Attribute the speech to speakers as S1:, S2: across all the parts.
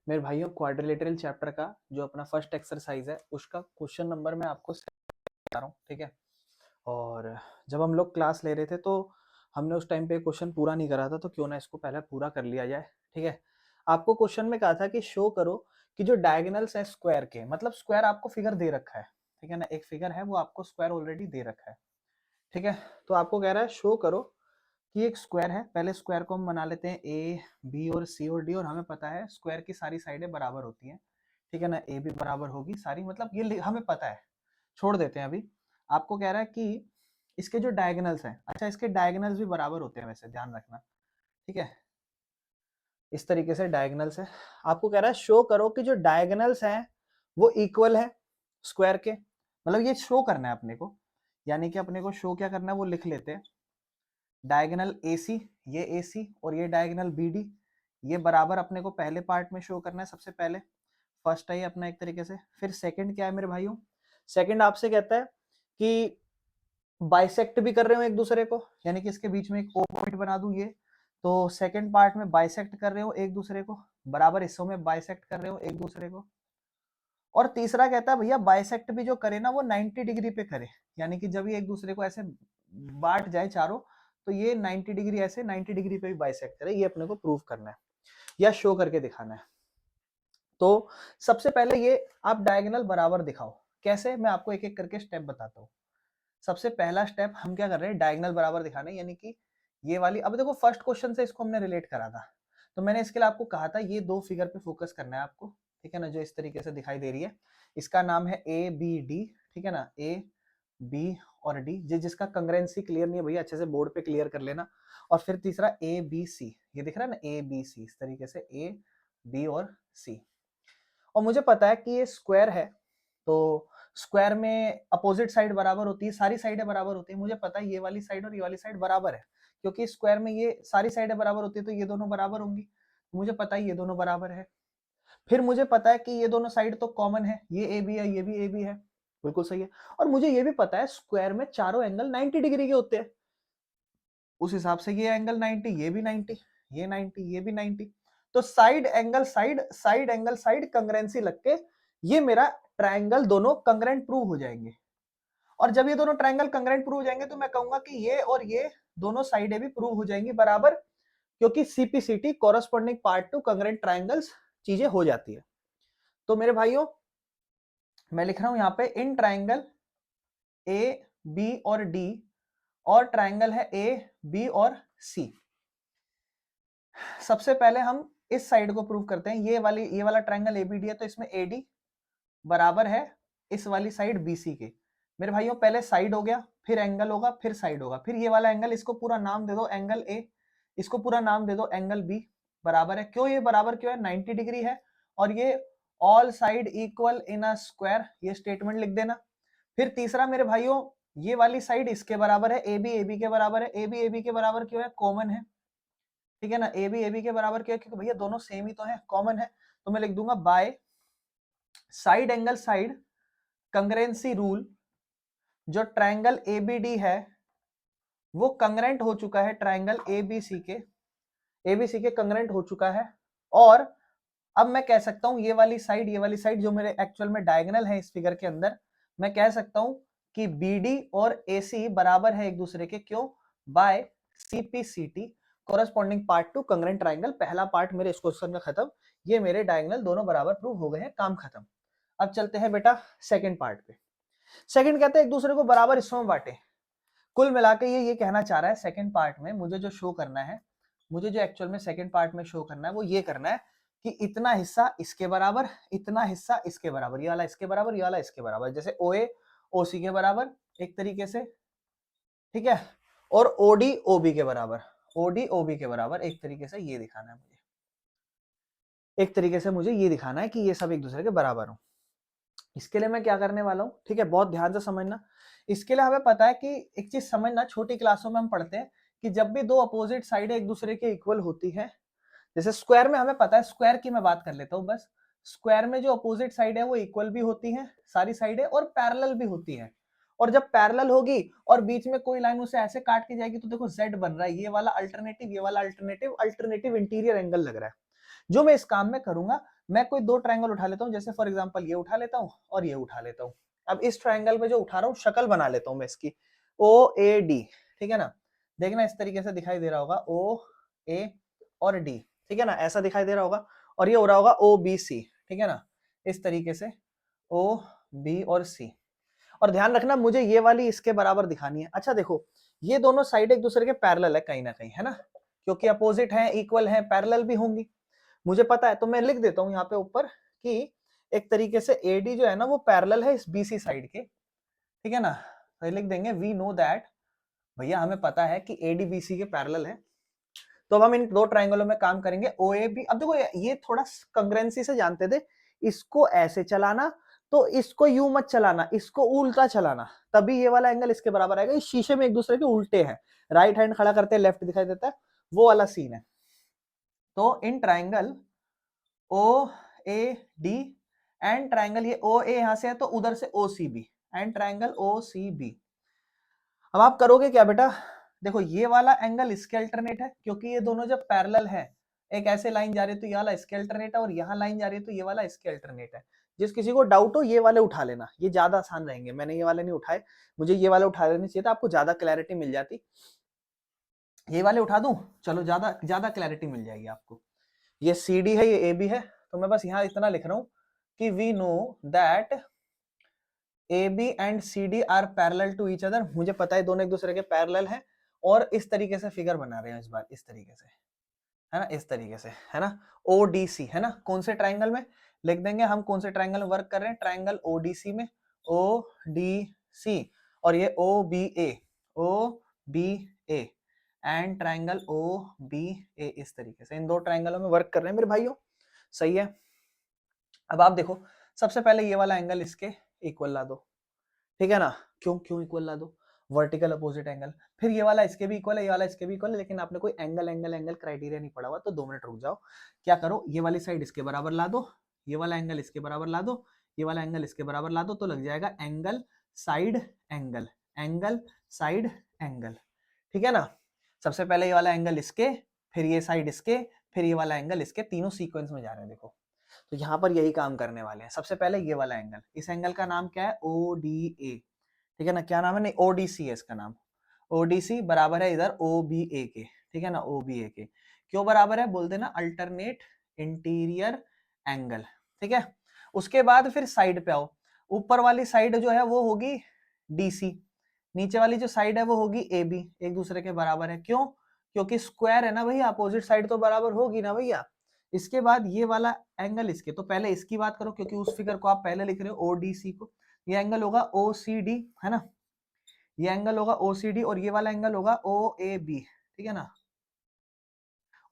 S1: मेरे भाइयों quadrilateral chapter का जो अपना फर्स्ट एक्सरसाइज है उसका क्वेश्चन नंबर मैं आपको बता रहा हूँ, ठीक है। और जब हम लोग क्लास ले रहे थे तो हमने उस टाइम पे क्वेश्चन पूरा नहीं करा था, तो क्यों ना इसको पहले पूरा कर लिया जाए, ठीक है। आपको क्वेश्चन में कहा था कि शो करो कि जो डायगोनल्स है स्क्वायर के, मतलब स्क्वायर आपको फिगर दे रखा है, ठीक है ना, एक फिगर है वो आपको स्क्वायर ऑलरेडी दे रखा है, ठीक है। तो आपको कह रहा है शो करो कि एक स्क्वायर है। पहले स्क्वायर को हम बना लेते हैं ए बी और सी और डी, और हमें पता है स्क्वायर की सारी साइडें बराबर होती हैं, ठीक है ना, ए भी बराबर होगी सारी, मतलब ये हमें पता है, छोड़ देते हैं अभी। आपको कह रहा है कि इसके जो डायगोनल्स हैं, अच्छा इसके डायगोनल्स भी बराबर होते हैं, वैसे ध्यान रखना, ठीक है। इस तरीके से डायगोनल्स है। आपको कह रहा है शो करो कि जो डायगोनल्स हैं वो इक्वल है स्क्वायर के, मतलब ये शो करना है अपने को, यानी कि अपने को शो क्या करना है वो लिख लेते हैं। डायगोनल AC, ये AC और ये डायगोनल BD, ये बराबर अपने को पहले पार्ट में शो करना है। सबसे पहले फर्स्ट है ये अपना एक तरीके से। फिर सेकंड क्या है मेरे भाइयों, सेकंड आपसे कहता है कि बाइसेक्ट भी कर रहे हो एक दूसरे को, यानी कि इसके बीच में एक O पॉइंट बना दूं, ये तो सेकंड पार्ट में बाइसेक्ट कर रहे हो एक दूसरे को, बराबर हिस्सों में बाइसेक्ट कर रहे हो एक दूसरे को। और तीसरा कहता है भैया बाइसेक्ट भी जो करे ना वो 90 डिग्री पे करे, यानी कि जब ये एक दूसरे को ऐसे बांट जाए चारों, तो ये 90 डिग्री ऐसे 90 डिग्री पे भी बाइसेक्ट करे, ये अपने को प्रूव करना है या शो करके दिखाना है। तो सबसे पहले ये आप डायगोनल बराबर दिखाओ, कैसे, मैं आपको एक एक करके स्टेप बताता हूँ। सबसे पहला स्टेप हम क्या कर रहे हैं, डायगोनल बराबर दिखाने, यानी कि ये वाली, अब देखो फर्स्ट क्वेश्चन से इसको हमने रिलेट करा था, तो मैंने इसके लिए आपको कहा था ये दो फिगर पे फोकस करना है आपको, ठीक है ना, जो इस तरीके से दिखाई दे रही है, इसका नाम है ABD, ठीक है ना, AB और D, जिसका कंग्रेंसी क्लियर नहीं है भैया अच्छे से बोर्ड पे क्लियर कर लेना। और फिर तीसरा ABC, ये दिख रहा है ना ABC, इस तरीके से A B और C। और मुझे पता है कि ये स्क्वायर है, तो स्क्वायर में अपोजिट साइड बराबर होती है, सारी साइडें बराबर होती है, मुझे पता है ये वाली साइड और ये वाली साइड बराबर है, क्योंकि स्क्वायर में ये सारी साइडें बराबर होती है तो ये दोनों बराबर होंगी, मुझे पता है ये दोनों बराबर है। फिर मुझे पता है कि ये दोनों साइड तो कॉमन है, ये ए बी है ये भी ए बी है, बिल्कुल सही है। और मुझे ये भी पता है स्क्वायर में चारों एंगल 90 डिग्री के होते हैं, उस हिसाब से ये एंगल 90, ये भी 90, ये 90, ये भी 90, तो side angle side, side angle side congruency लग के ये मेरा ट्रायंगल दोनों कंग्रेंट प्रूव हो जाएंगे। और जब ये दोनों ट्रायंगल कंग्रेंट प्रूव हो जाएंगे तो मैं कहूंगा कि ये और ये दोनों साइडें भी प्रूव हो जाएंगी बराबर, क्योंकि CPCT corresponding part to congruent triangles चीजें हो जाती है। तो मेरे भाइयों मैं लिख रहा हूं यहां पे इन ट्रायंगल AB और D, और ट्रायंगल है AB और C। सबसे पहले हम इस साइड को प्रूव करते हैं, ये वाला ट्रायंगल ABD है तो इसमें AD बराबर है इस वाली साइड BC के। मेरे भाइयों पहले साइड हो गया, फिर एंगल होगा, फिर साइड होगा, फिर ये वाला एंगल, इसको पूरा नाम दे दो एंगल A, इसको पूरा नाम दे दो एंगल B, बराबर है, क्यों ये बराबर क्यों है, 90 डिग्री है, और ये all side equal in a square, ये स्टेटमेंट लिख देना। फिर तीसरा मेरे भाइयों ये वाली साइड इसके बराबर है, AB AB के बराबर है, AB AB के बराबर क्यों है, कॉमन है, ठीक है ना, AB AB के बराबर क्यों है, क्योंकि भैया दोनों सेम ही तो है, कॉमन है, तो मैं लिख दूंगा by side angle side congruency rule, जो ट्रायंगल ABD है वो कंग्रेंट हो चुका है ट्रायंगल ABC के कंग्रेंट हो चुका है। और अब मैं कह सकता हूं ये वाली साइड जो मेरे एक्चुअल में डायगोनल है इस फिगर के अंदर, मैं कह सकता हूं कि BD और AC बराबर है एक दूसरे के, क्यों, by CPCT corresponding part to congruent triangle. पहला पार्ट मेरे इस क्वेश्चन का खत्म, ये मेरे डायगोनल दोनों बराबर प्रूव हो गए हैं, काम खत्म। अब चलते हैं बेटा सेकंड पार्ट पे। सेकंड कहते हैं एक दूसरे को बराबर हिस्सों में बांटे। कुल मिला के ये कहना चाह रहा है सेकंड पार्ट में मुझे जो शो करना है, मुझे जो एक्चुअल में सेकंड पार्ट में शो करना है वो ये करना है कि इतना हिस्सा इसके बराबर, इतना हिस्सा इसके बराबर, ये वाला इसके बराबर, ये वाला इसके बराबर, जैसे OA OC के बराबर एक तरीके से, ठीक है, और OD OB के बराबर, OD OB के बराबर एक तरीके से ये दिखाना है मुझे, एक तरीके से मुझे ये दिखाना है कि ये सब एक दूसरे के बराबर हो। इसके लिए मैं क्या करने वाला हूँ, ठीक है, बहुत ध्यान से समझना। इसके लिए हमें पता है कि एक चीज समझना, छोटी क्लासों में हम पढ़ते हैं कि जब भी दो अपोजिट साइड एक दूसरे के इक्वल होती है, जैसे स्क्वायर में हमें पता है, स्क्वायर की मैं बात कर लेता हूँ बस, स्क्वायर में जो अपोजिट साइड है वो इक्वल भी होती है सारी साइडें, और पैरेलल भी होती है। और जब पैरेलल होगी और बीच में कोई लाइन उसे ऐसे काट के जाएगी तो देखो Z बन रहा है, ये वाला अल्टरनेटिव, ये वाला अल्टरनेटिव, अल्टरनेटिव इंटीरियर एंगल लग रहा है। जो मैं इस काम में करूंगा मैं कोई दो ट्रायंगल उठा लेता हूँ, जैसे फॉर एग्जांपल ये उठा लेता हूँ और ये उठा लेता हूँ। अब इस ट्रायंगल में जो उठा रहा हूँ शक्ल बना लेता हूँ मैं इसकी, ओ ए डी, ठीक है ना। देखना इस तरीके से दिखाई दे रहा होगा, ओ ए और डी, ठीक है ना, ऐसा दिखाई दे रहा होगा। और ये हो रहा होगा ओ बी सी, ठीक है ना, इस तरीके से ओ बी और सी। और ध्यान रखना मुझे ये वाली इसके बराबर दिखानी है। अच्छा देखो, ये दोनों साइड एक दूसरे के पैरेलल है कहीं ना कहीं, है ना, क्योंकि अपोजिट है, इक्वल है, पैरेलल भी होंगी, मुझे पता है। तो मैं लिख देता हूं यहाँ पे ऊपर कि एक तरीके से AD जो है ना वो पैरेलल है इस BC साइड के, ठीक है ना। तो लिख देंगे वी नो दैट, भैया हमें पता है कि AD BC के पैरेलल है। तो अब हम इन दो ट्रायंगलों में काम करेंगे OAB। अब देखो ये थोड़ा कंग्रेंसी से जानते थे, इसको ऐसे चलाना तो इसको यूं मत चलाना, इसको उल्टा चलाना, तभी ये वाला एंगल इसके बराबर आएगा। इस शीशे में एक दूसरे के उल्टे हैं, राइट हैंड खड़ा करते हैं लेफ्ट दिखाई देता है, वो वाला सीन है। तो in triangle OAD and triangle ये OA यहां से है तो उधर से OCB एंड ट्रायंगल OCB। अब आप करोगे क्या बेटा, देखो ये वाला एंगल इसके अल्टरनेट है, क्योंकि ये दोनों जब पैरेलल है, एक ऐसे लाइन जा रही है तो ये वाला इसके अल्टरनेट है, और यहाँ लाइन जा रही है तो ये वाला इसके अल्टरनेट है। जिस किसी को डाउट हो ये वाले उठा लेना, ये ज्यादा आसान रहेंगे। मैंने ये वाले नहीं उठाए, मुझे ये वाले उठा लेने चाहिए था, आपको ज्यादा क्लैरिटी मिल जाती। ये वाले उठा दूं, चलो ज्यादा ज्यादा क्लैरिटी मिल जाएगी आपको। ये CD है, ये AB है, तो मैं बस यहाँ इतना लिख रहा हूं कि we know that AB and CD are parallel to each other. मुझे पता है दोनों एक दूसरे के पैरेलल हैं, और इस तरीके से फिगर बना रहे हैं इस बार, इस तरीके से, है ना, इस तरीके से, है ना। ODC है ना, कौन से ट्रायंगल में लिख देंगे हम, कौन से ट्रायंगल में वर्क कर रहे हैं, ट्रायंगल ODC में, ODC। और ये OBA एंड ट्रायंगल OBA, इस तरीके से इन दो ट्रायंगलों में वर्क कर रहे हैं मेरे भाइयों, सही है। अब आप देखो, सबसे पहले ये वाला एंगल इसके इक्वल ला दो, ठीक है ना। क्यों क्यों इक्वल ला दो, वर्टिकल अपोजिट एंगल। फिर ये वाला इसके भी इक्वल है, ये वाला इसके भी इक्वल है, लेकिन आपने कोई एंगल एंगल एंगल क्राइटेरिया नहीं पढ़ा हुआ, तो 2 मिनट रुक जाओ। क्या करो, ये वाली साइड इसके बराबर ला दो, ये वाला एंगल इसके बराबर ला दो, ये वाला एंगल इसके बराबर ला दो, तो लग जाएगा angle side angle, angle side angle, ठीक है ना। सबसे पहले ये वाला एंगल इसके, फिर ये साइड इसके, फिर ये वाला एंगल इसके, तीनों सीक्वेंस में जा रहे हैं देखो। तो यहाँ पर यही काम करने वाले हैं। सबसे पहले ये वाला एंगल, इस एंगल का नाम क्या है, ODA, ठीक है ना। क्या नाम है, नहीं ODC है इसका नाम, ODC बराबर है इधर OBA के, ठीक है ना, OBA के। क्यों बराबर है, बोल देना अल्टरनेट इंटीरियर एंगल, ठीक है। उसके बाद फिर साइड पे आओ, ऊपर वाली साइड जो है वो होगी DC, नीचे वाली जो साइड है वो होगी AB, एक दूसरे के बराबर है। क्यों, क्योंकि स्क्वायर है ना भैया, अपोजिट साइड तो बराबर होगी ना भैया। इसके बाद ये वाला एंगल इसके, तो पहले इसकी बात करो क्योंकि उस फिगर को आप पहले लिख रहे हो ODC को। ये एंगल होगा OCD, है ना, ये एंगल होगा OCD, और ये वाला एंगल होगा OAB, ठीक है ना।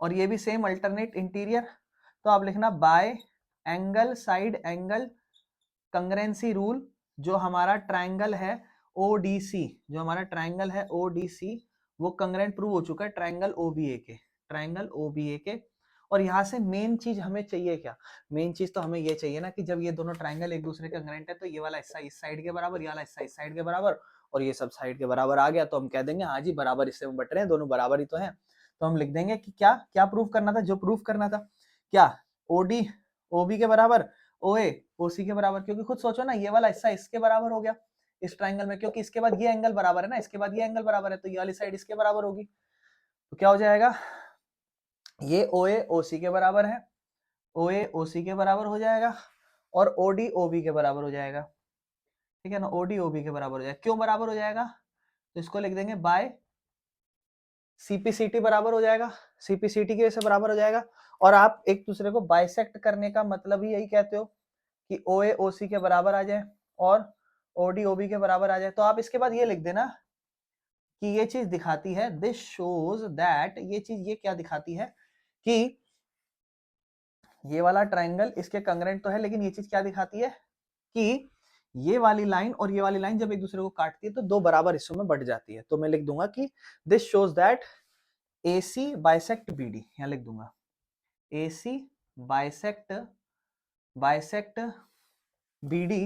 S1: और ये भी सेम अल्टरनेट इंटीरियर। तो आप लिखना by angle side angle congruency rule, जो हमारा ट्रायंगल है ODC, जो हमारा ट्रायंगल है ODC वो कंग्रेंट प्रूव हो चुका है ट्रायंगल OBA के, ट्रायंगल OBA के। और यहाँ से मेन चीज हमें चाहिए क्या, मेन चीज तो हमें ये चाहिए ना कि जब ये दोनों ट्रायंगल एक दूसरे के कंग्रेंट है, तो ये वाला हिस्सा इस साइड के बराबर, ये वाला हिस्सा इस साइड के बराबर, और ये सब साइड के बराबर आ गया, तो हम कह देंगे हाँ जी बराबर हिस्से में बट रहे हैं, दोनों बराबर ही तो हैं। तो हम लिख देंगे कि क्या क्या प्रूव करना था, जो प्रूव करना था, क्या OD OB के बराबर, OA OC के बराबर। क्योंकि खुद सोचो ना, ये वाला हिस्सा इसके बराबर हो गया इस ट्रायंगल में, क्योंकि इसके बाद ये एंगल बराबर है ना, इसके बाद ये एंगल बराबर है, तो ये वाली साइड इसके बराबर होगी। तो क्या हो जाएगा, ये OA OC के बराबर है, OA OC के बराबर हो जाएगा, और OD OB के बराबर हो जाएगा, ठीक है ना, OD OB के बराबर हो जाएगा। क्यों बराबर हो जाएगा, तो इसको लिख देंगे बाय CPCT बराबर हो जाएगा, CPCT की वजह से बराबर हो जाएगा। और आप एक दूसरे को बाइसेक्ट करने का मतलब ही यही कहते हो कि OA OC के बराबर आ जाए और OD OB के बराबर आ जाए। तो आप इसके बाद ये लिख देना कि ये चीज दिखाती है, दिस शोज दैट, ये चीज ये क्या दिखाती है कि ये वाला ट्रायंगल इसके कंग्रेंट तो है, लेकिन ये चीज क्या दिखाती है कि ये वाली लाइन और ये वाली लाइन जब एक दूसरे को काटती है तो दो बराबर हिस्सों में बट जाती है। तो मैं लिख दूंगा कि this shows that AC bisect BD, यहां लिख दूंगा AC बाइसेक्ट बाइसेक्ट BD,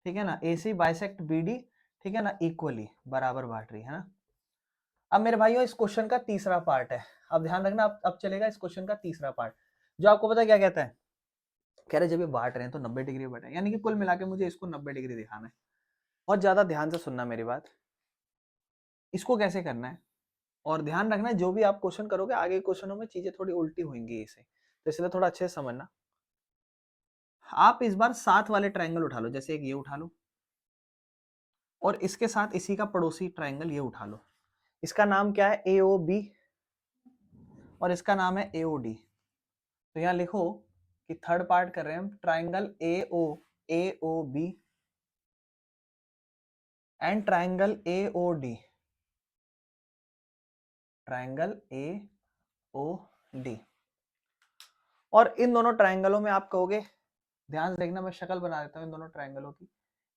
S1: ठीक है ना, AC बाइसेक्ट BD, ठीक है ना, इक्वली बराबर बांट रही है ना। अब मेरे भाइयों इस क्वेश्चन का तीसरा पार्ट है, अब ध्यान रखना, अब चलेगा इस क्वेश्चन का तीसरा पार्ट, जो आपको पता है क्या कहता है, कह रहे जब ये बांट रहे हैं तो 90 डिग्री बांटे, यानी कि कुल मिला के मुझे इसको 90 डिग्री दिखाना है। और ज्यादा ध्यान से सुनना मेरी बात, इसको कैसे करना है और ध्यान रखना है जो भी आप क्वेश्चन करोगे आगे क्वेश्चनों में चीजें थोड़ी उल्टी होंगी इसे, तो इसलिए थोड़ा अच्छे से समझना। आप इस बार साथ वाले ट्रायंगल उठा लो, जैसे एक ये उठा लो और इसके साथ इसी का पड़ोसी ट्रायंगल ये उठा लो। इसका नाम क्या है, ए ओ बी, और इसका नाम है ए ओ डी। तो यहाँ लिखो कि थर्ड पार्ट कर रहे हैं हम triangle A O B and triangle A O D, triangle A O D. और इन दोनों ट्रायंगलों में आप कहोगे, ध्यान से देखना मैं शक्ल बना देता हूँ इन दोनों ट्रायंगलों की,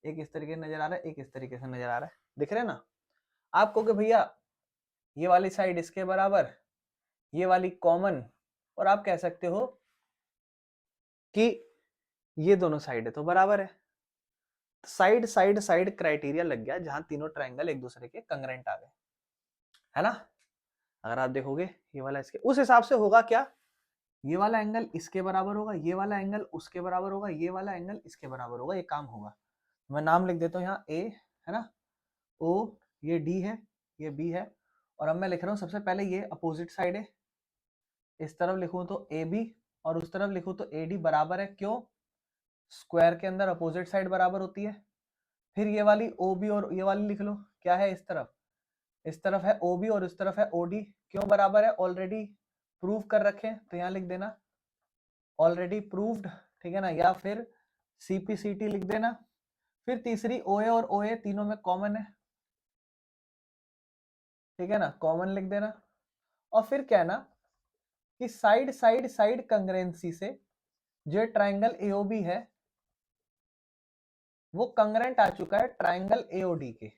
S1: एक इस तरीके से नजर आ रहा है, एक इस तरीके से नजर आ रहा है, दिख रहे हैं ना। आप कहोगे भैया ये वाली साइड इसके बराबर, ये वाली कॉमन, और आप कह सकते हो कि ये दोनों साइड है तो बराबर है। साइड साइड साइड क्राइटेरिया लग गया जहां तीनों ट्रायंगल एक दूसरे के कंग्रेंट आ गए, है ना। अगर आप देखोगे ये वाला इसके, उस हिसाब से होगा क्या, ये वाला एंगल इसके बराबर होगा, ये वाला एंगल उसके बराबर होगा, ये वाला एंगल इसके बराबर होगा, ये काम होगा। मैं नाम लिख देता हूँ यहाँ ए, है ना, ओ, ये डी है, ये बी है, और अब मैं लिख रहा हूँ सबसे पहले ये अपोजिट साइड है, इस तरफ लिखूं तो ए बी और उस तरफ लिखूं तो ए डी बराबर है, क्यों, स्क्वायर के अंदर अपोजिट साइड बराबर होती है। फिर ये वाली ओ बी और ये वाली लिख लो, क्या है इस तरफ है ओ बी और इस तरफ है ओ डी, क्यों बराबर है, ऑलरेडी प्रूव कर रखे हैं, तो यहाँ लिख देना ऑलरेडी प्रूव्ड, ठीक है ना, या फिर सीपीसीटी लिख देना। फिर तीसरी ओए और ओए तीनों में कॉमन है, ठीक है ना, कॉमन लिख देना। और फिर क्या है ना कि साइड साइड साइड कंग्रेंसी से जो ट्राइंगल एओबी है वो कंग्रेंट आ चुका है ट्राइंगल एओडी के।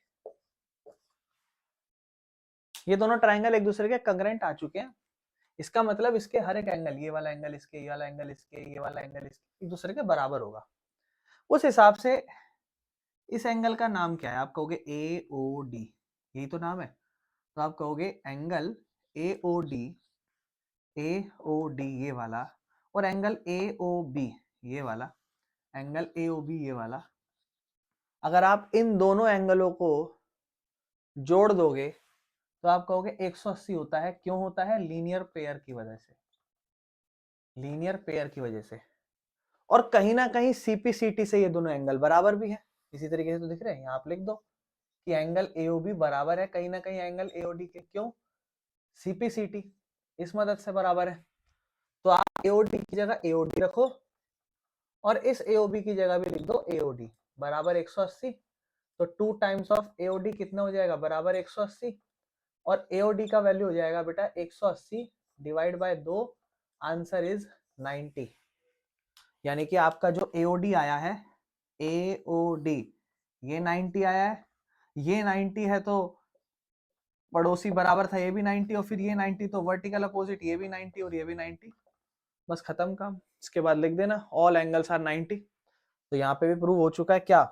S1: ये दोनों ट्राइंगल एक दूसरे के कंग्रेंट आ चुके हैं, इसका मतलब इसके हर एक एंगल, ये वाला एंगल इसके, ये वाला एंगल इसके, ये वाला एंगल इसके, एक दूसरे के बराबर होगा। उस हिसाब से इस एंगल का नाम क्या है, आप कहोगे ए ओ डी, यही तो नाम है, तो आप कहोगे एंगल ए ओ डी ये वाला, और एंगल ए ओ बी ये वाला, एंगल ए ओ बी ये वाला, अगर आप इन दोनों एंगलों को जोड़ दोगे तो आप कहोगे 180 होता है, क्यों होता है, लीनियर पेयर की वजह से, लीनियर पेयर की वजह से। और कहीं ना कहीं सीपीसीटी से ये दोनों एंगल बराबर भी है, इसी तरीके से तो दिख रहे हैं, यहाँ आप लिख दो कि एंगल एओबी बराबर है कहीं ना कहीं एंगल एओडी के, क्यों, सीपीसीटी इस मदद से बराबर है। तो आप एओडी की जगह एओडी रखो और इस एओबी की जगह भी लिख दो एओडी बराबर 180, तो 2 टाइम्स ऑफ एओडी कितना हो जाएगा, बराबर 180, और एओडी का वैल्यू हो जाएगा बेटा 180 डिवाइड बाय 2, आंसर इज 90। यानी कि आपका जो एओडी आया है, एओडी ये 90 आया है, ये 90 है तो पड़ोसी बराबर था ये भी 90, और फिर ये 90 तो वर्टिकल अपोजिट ये भी 90 और ये भी 90, बस खत्म काम। इसके बाद लिख देना ऑल एंगल्स आर 90। तो यहाँ पे भी प्रूव हो चुका है क्या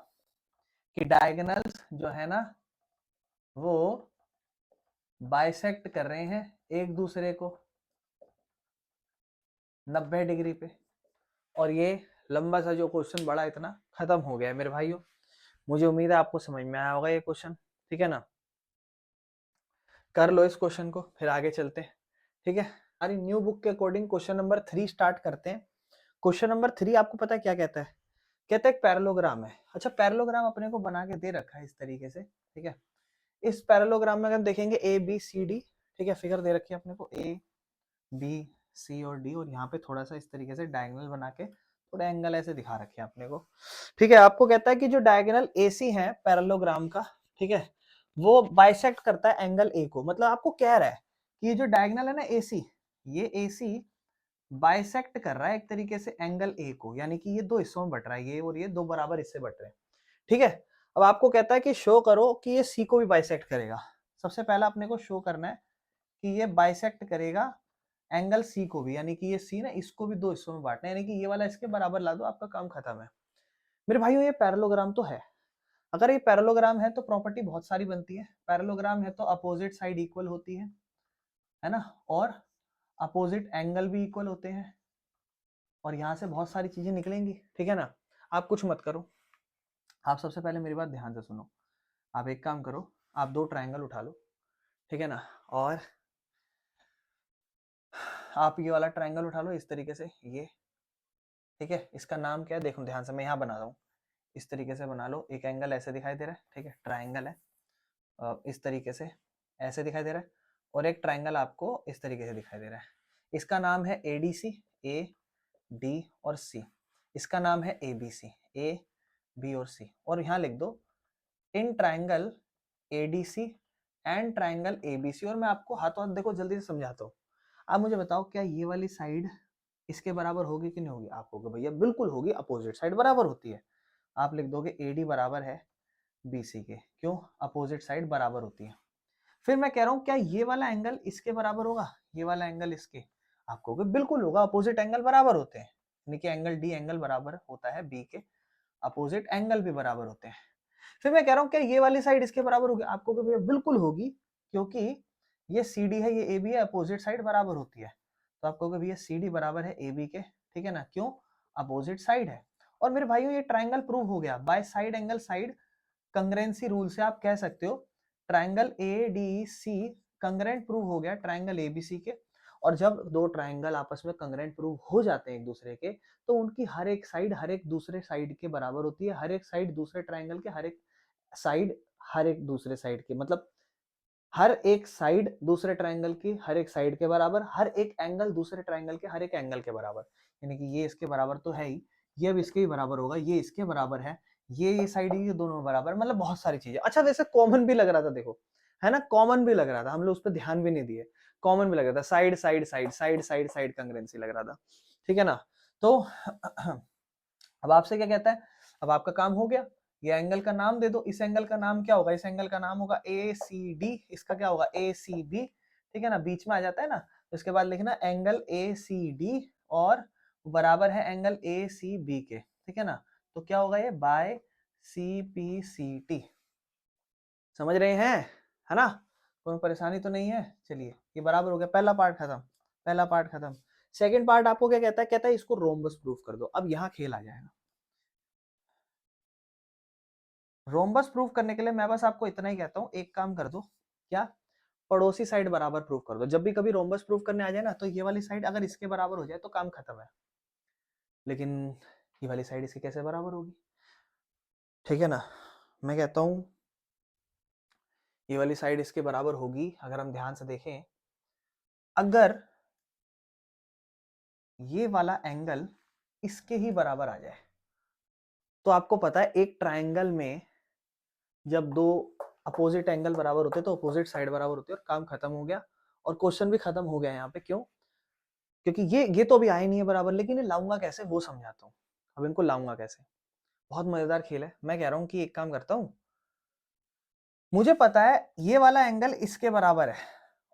S1: कि डायगोनल्स जो है ना वो बाइसेक्ट कर रहे हैं एक दूसरे को 90 डिग्री पे। और ये लंबा सा जो क्वेश्चन बड़ा इतना खत्म हो गया है मेरे भाइयों, मुझे उम्मीद है आपको समझ में आया होगा ये क्वेश्चन, ठीक है ना। कर लो इस क्वेश्चन को, फिर आगे चलते हैं, ठीक है। हमारी न्यू बुक के अकॉर्डिंग क्वेश्चन नंबर 3 स्टार्ट करते हैं। क्वेश्चन नंबर 3 आपको पता है क्या कहता है, कहता है एक पैरेललोग्राम है। अच्छा, पैरेललोग्राम अपने को बना के दे रखा है इस तरीके से, ठीक है। इस पैरेललोग्राम में अगर देखेंगे ए बी सी डी, ठीक है, फिगर दे रखी है अपने को ए बी सी और डी, और यहाँ पे थोड़ा सा इस तरीके से डायगोनल बना के थोड़ा एंगल ऐसे दिखा रखे हैं अपने को, ठीक है। आपको कहता है कि जो डायगोनल एसी है पैरेललोग्राम का, ठीक है, वो बाइसेक्ट करता है एंगल ए को। मतलब आपको कह रहा है कि ये जो डायगोनल है ना एसी, ये एसी बाइसेक्ट कर रहा है एक तरीके से एंगल ए को, यानी कि ये दो हिस्सों में बट रहा है, ये और ये दो बराबर हिस्से बट रहे हैं, ठीक है। अब आपको कहता है कि शो करो कि ये सी को भी बाइसेक्ट करेगा। सबसे पहला अपने को शो करना है कि ये बाइसेक्ट करेगा एंगल सी को भी, यानी कि ये सी ना इसको भी दो हिस्सों में बांटना है, यानी कि ये वाला इसके बराबर ला दो, आपका काम खत्म है मेरे भाइयों। ये पैरेललोग्राम तो है, अगर ये पैरेललोग्राम है तो प्रॉपर्टी बहुत सारी बनती है। पैरेललोग्राम है तो अपोजिट साइड इक्वल होती है ना, और अपोजिट एंगल भी इक्वल होते हैं, और यहाँ से बहुत सारी चीजें निकलेंगी, ठीक है ना। आप कुछ मत करो, आप सबसे पहले मेरी बात ध्यान से सुनो। आप एक काम करो, आप 2 ट्रायंगल उठा लो, ठीक है ना, और आप ये वाला ट्रायंगल उठा लो इस तरीके से, ये, ठीक है। इसका नाम क्या है देखो ध्यान से, मैं यहाँ बना रहा हूँ, इस तरीके से बना लो। एक एंगल ऐसे दिखाई दे रहा है, ठीक है, ट्रायंगल है, इस तरीके से ऐसे दिखाई दे रहा है, और एक ट्रायंगल आपको इस तरीके से दिखाई दे रहा है। इसका नाम है ADC, A D और C। इसका नाम है ABC, A B और C। और यहाँ लिख दो in triangle ADC and triangle ABC। और मैं आपको हाथों हाथ देखो जल्दी से समझाता हूँ। आप मुझे बताओ क्या ये वाली साइड इसके बराबर होगी कि नहीं होगी? आप कहोगे भैया बिल्कुल होगी, अपोजिट साइड बराबर होती है। आप लिख दोगे AD बराबर है BC के, क्यों? अपोजिट साइड बराबर होती है। फिर मैं कह रहा हूँ क्या ये वाला एंगल इसके बराबर होगा, ये वाला एंगल इसके? आप कहोगे बिल्कुल होगा, अपोजिट एंगल बराबर होते हैं, यानी कि एंगल D एंगल बराबर होता है B के, अपोजिट एंगल भी बराबर होते हैं। फिर मैं कह रहा हूँ क्या ये वाली साइड इसके बराबर होगी? आप कहोगे भैया बिल्कुल होगी, क्योंकि ये CD है, ये AB है, अपोजिट साइड बराबर होती है। तो आप कहोगे भैया CD बराबर है AB के, ठीक है ना, क्यों? अपोजिट साइड है। और मेरे भाइयों ये ट्राइंगल प्रूव हो गया by side angle side congruency rule से। आप कह सकते हो ट्राइंगल ADC कंग्रेंट प्रूव हो गया ट्राइंगल ABC के। और जब 2 ट्राइंगल आपस में कंग्रेंट प्रूव हो जाते हैं एक दूसरे के, तो उनकी हर एक साइड हर एक दूसरे साइड के बराबर होती है। हर एक साइड दूसरे ट्राइंगल के हर एक साइड हर एक दूसरे साइड के, मतलब हर एक साइड दूसरे ट्राइंगल की हर एक साइड के बराबर, हर एक एंगल दूसरे ट्राइंगल के हर एक एंगल के बराबर। यानी कि ये इसके बराबर तो है ही, ये अब इसके ही बराबर होगा, ये इसके बराबर है, ये साइड ये दोनों बराबर, मतलब बहुत सारी चीजें। अच्छा वैसे कॉमन भी लग रहा था देखो, है ना, कॉमन भी लग रहा था, हम लोग उस पर ध्यान भी नहीं दिए। कॉमन भी लग रहा था, side side side side side side congruency लग रहा था, ठीक है ना। तो अब आपसे क्या कहता है, अब आपका काम हो गया, ये एंगल का नाम दे दो। इस एंगल का नाम क्या होगा? इस एंगल का नाम होगा ACD। इसका क्या होगा? ACB, ठीक है ना, बीच में आ जाता है ना। तो इसके बाद लिखना एंगल ACD और बराबर है एंगल ACB के, ठीक है ना। तो क्या होगा ये? By CPCT। समझ रहे हैं, है ना? कोई परेशानी तो नहीं है? चलिए ये बराबर हो गया, पहला पार्ट खत्म, पहला पार्ट खत्म। सेकंड पार्ट आपको क्या कहता है? कहता है इसको रोम्बस प्रूफ कर दो। अब यहाँ खेल आ जाएगा। रोम्बस प्रूफ करने के लिए मैं बस आपको इतना ही कहता हूँ, एक काम कर दो, क्या? पड़ोसी साइड बराबर प्रूफ कर दो। जब भी कभी रोम्बस प्रूफ करने आ जाए ना, तो ये वाली साइड अगर इसके बराबर हो जाए तो काम खत्म है। लेकिन ये वाली साइड इसके कैसे बराबर होगी? ठीक है ना, मैं कहता हूँ ये वाली साइड इसके बराबर होगी। अगर हम ध्यान से देखें, अगर ये वाला एंगल इसके ही बराबर आ जाए, तो आपको पता है एक ट्राइंगल में जब 2 अपोजिट एंगल बराबर होते हैं तो अपोजिट साइड बराबर होती है, और काम खत्म हो गया। और क्वेश्चन भी खत्म हो गया यहाँ पे। क्यों? क्योंकि ये तो अभी आए नहीं है बराबर, लेकिन ये लाऊंगा कैसे वो समझाता हूँ। अब इनको लाऊंगा कैसे, बहुत मजेदार खेल है। मैं कह रहा हूँ कि एक काम करता हूँ, मुझे पता है ये वाला एंगल इसके बराबर है,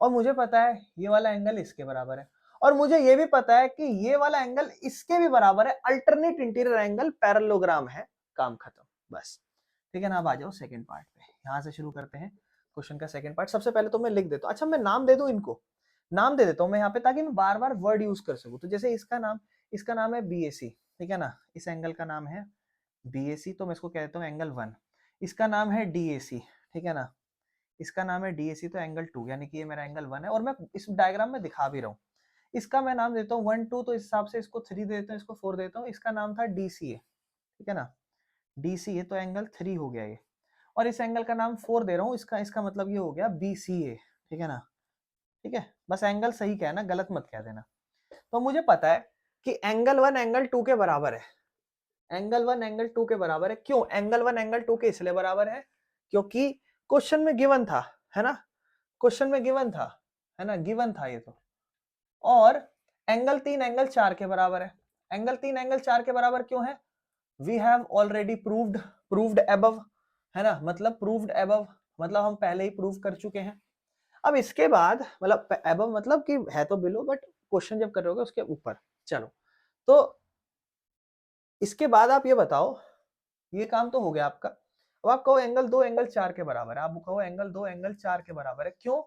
S1: और मुझे पता है ये वाला एंगल इसके बराबर है, और मुझे ये भी पता है कि ये वाला एंगल इसके भी बराबर है। अल्टरनेट इंटीरियर एंगल पैरेललोग्राम है, काम खत्म, बस। ठीक है ना। अब आ जाओ सेकंड पार्ट पे, यहां से शुरू करते हैं क्वेश्चन का सेकंड पार्ट। सबसे पहले तो मैं लिख देता हूँ, अच्छा मैं नाम दे दूं इनको, नाम दे देता हूँ मैं यहाँ पे, ताकि मैं बार बार वर्ड यूज कर सकूं। तो जैसे इसका नाम है BAC, ठीक है ना, इस एंगल का नाम है BAC, तो मैं इसको कह देता हूँ एंगल 1। इसका नाम है DAC, ठीक है ना, इसका नाम है DAC, तो एंगल 2, यानी कि ये मेरा एंगल 1 है, और मैं इस डायग्राम में दिखा भी रहा हूँ। इसका मैं नाम देता हूँ 1 2, तो इस हिसाब से इसको 3 देता हूँ, इसको 4 देता हूँ। इसका नाम था DCA, ठीक है ना, DCA, तो एंगल 3 हो गया ये। और इस एंगल का नाम 4 दे रहा हूँ, इसका मतलब ये हो गया BCA, ठीक है ना। ठीक है, बस एंगल सही कहना, गलत मत कह देना। तो मुझे पता है कि एंगल 1 एंगल 2 के बराबर है। एंगल 1 एंगल 2 के बराबर है। क्यों एंगल 1 एंगल 2 के इसलिए बराबर है? क्योंकि क्वेश्चन में गिवन था, है ना, क्वेश्चन में गिवन था, है ना, गिवन था ये तो। और एंगल 3 एंगल 4 के बराबर है। एंगल 3 एंगल 4 के बराबर क्यों है? We have already proved above, है ना, मतलब प्रूव्ड अबव, मतलब हम पहले ही प्रूव कर चुके हैं। अब इसके बाद मतलब अबव मतलब कि है तो बिलो, बट क्वेश्चन जब करोगे उसके ऊपर। चलो, तो इसके बाद आप ये बताओ, ये काम तो हो गया आपका। अब आप कहो एंगल 2 एंगल 4 के बराबर है। आप कहो एंगल 2 एंगल 4 के बराबर है। क्यों?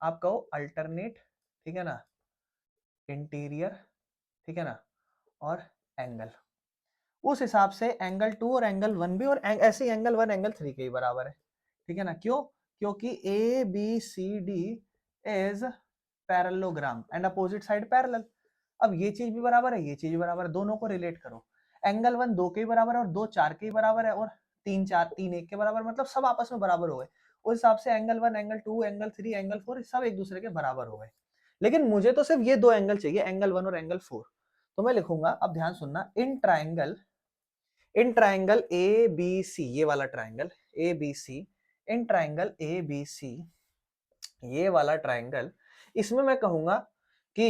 S1: आप कहो अल्टरनेट, ठीक है ना, इंटीरियर, ठीक है ना, और एंगल, उस हिसाब से एंगल 2 और एंगल 1 भी और ऐसे ही एंगल 1 एंगल 3 के ही बराबर है, ठीक है ना। क्यों? क्योंकि A B C D is parallelogram and opposite side parallel. अब ये चीज भी बराबर है, ये चीज भी बराबर है, दोनों को रिलेट करो। एंगल 1 2 के ही बराबर है और 2 4 के ही बराबर है और 3 4 3 1 के बराबर, मतलब सब आपस में बराबर हो गए। उस हिसाब से एंगल 1 एंगल 2 एंगल 3 एंगल 4 सब एक दूसरे के बराबर हो गए। लेकिन मुझे तो सिर्फ ये दो एंगल चाहिए, एंगल 1 और एंगल 4। तो मैं लिखूंगा, अब ध्यान सुनना, इन ट्राइंगल ए बी सी, ये वाला triangle A B C, in triangle A B C, ये वाला ट्राइंगल, इसमें मैं कहूंगा कि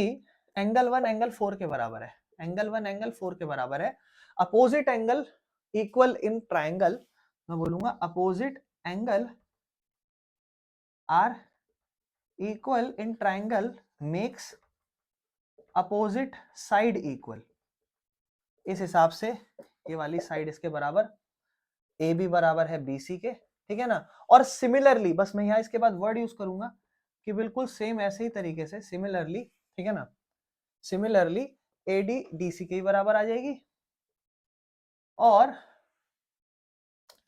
S1: एंगल 1 एंगल 4 के बराबर है, एंगल 1 एंगल 4 के बराबर है। Opposite angle equal in triangle, मैं बोलूंगा opposite angle are equal in triangle makes opposite side equal. इस हिसाब से ये वाली साइड इसके बराबर, ए बी बराबर है बी सी के, ठीक है ना। और सिमिलरली, बस मैं यहां इसके बाद वर्ड यूज करूंगा कि बिल्कुल सेम ऐसे ही तरीके से सिमिलरली, ठीक है ना, similarly A D D C के ही बराबर आ जाएगी। और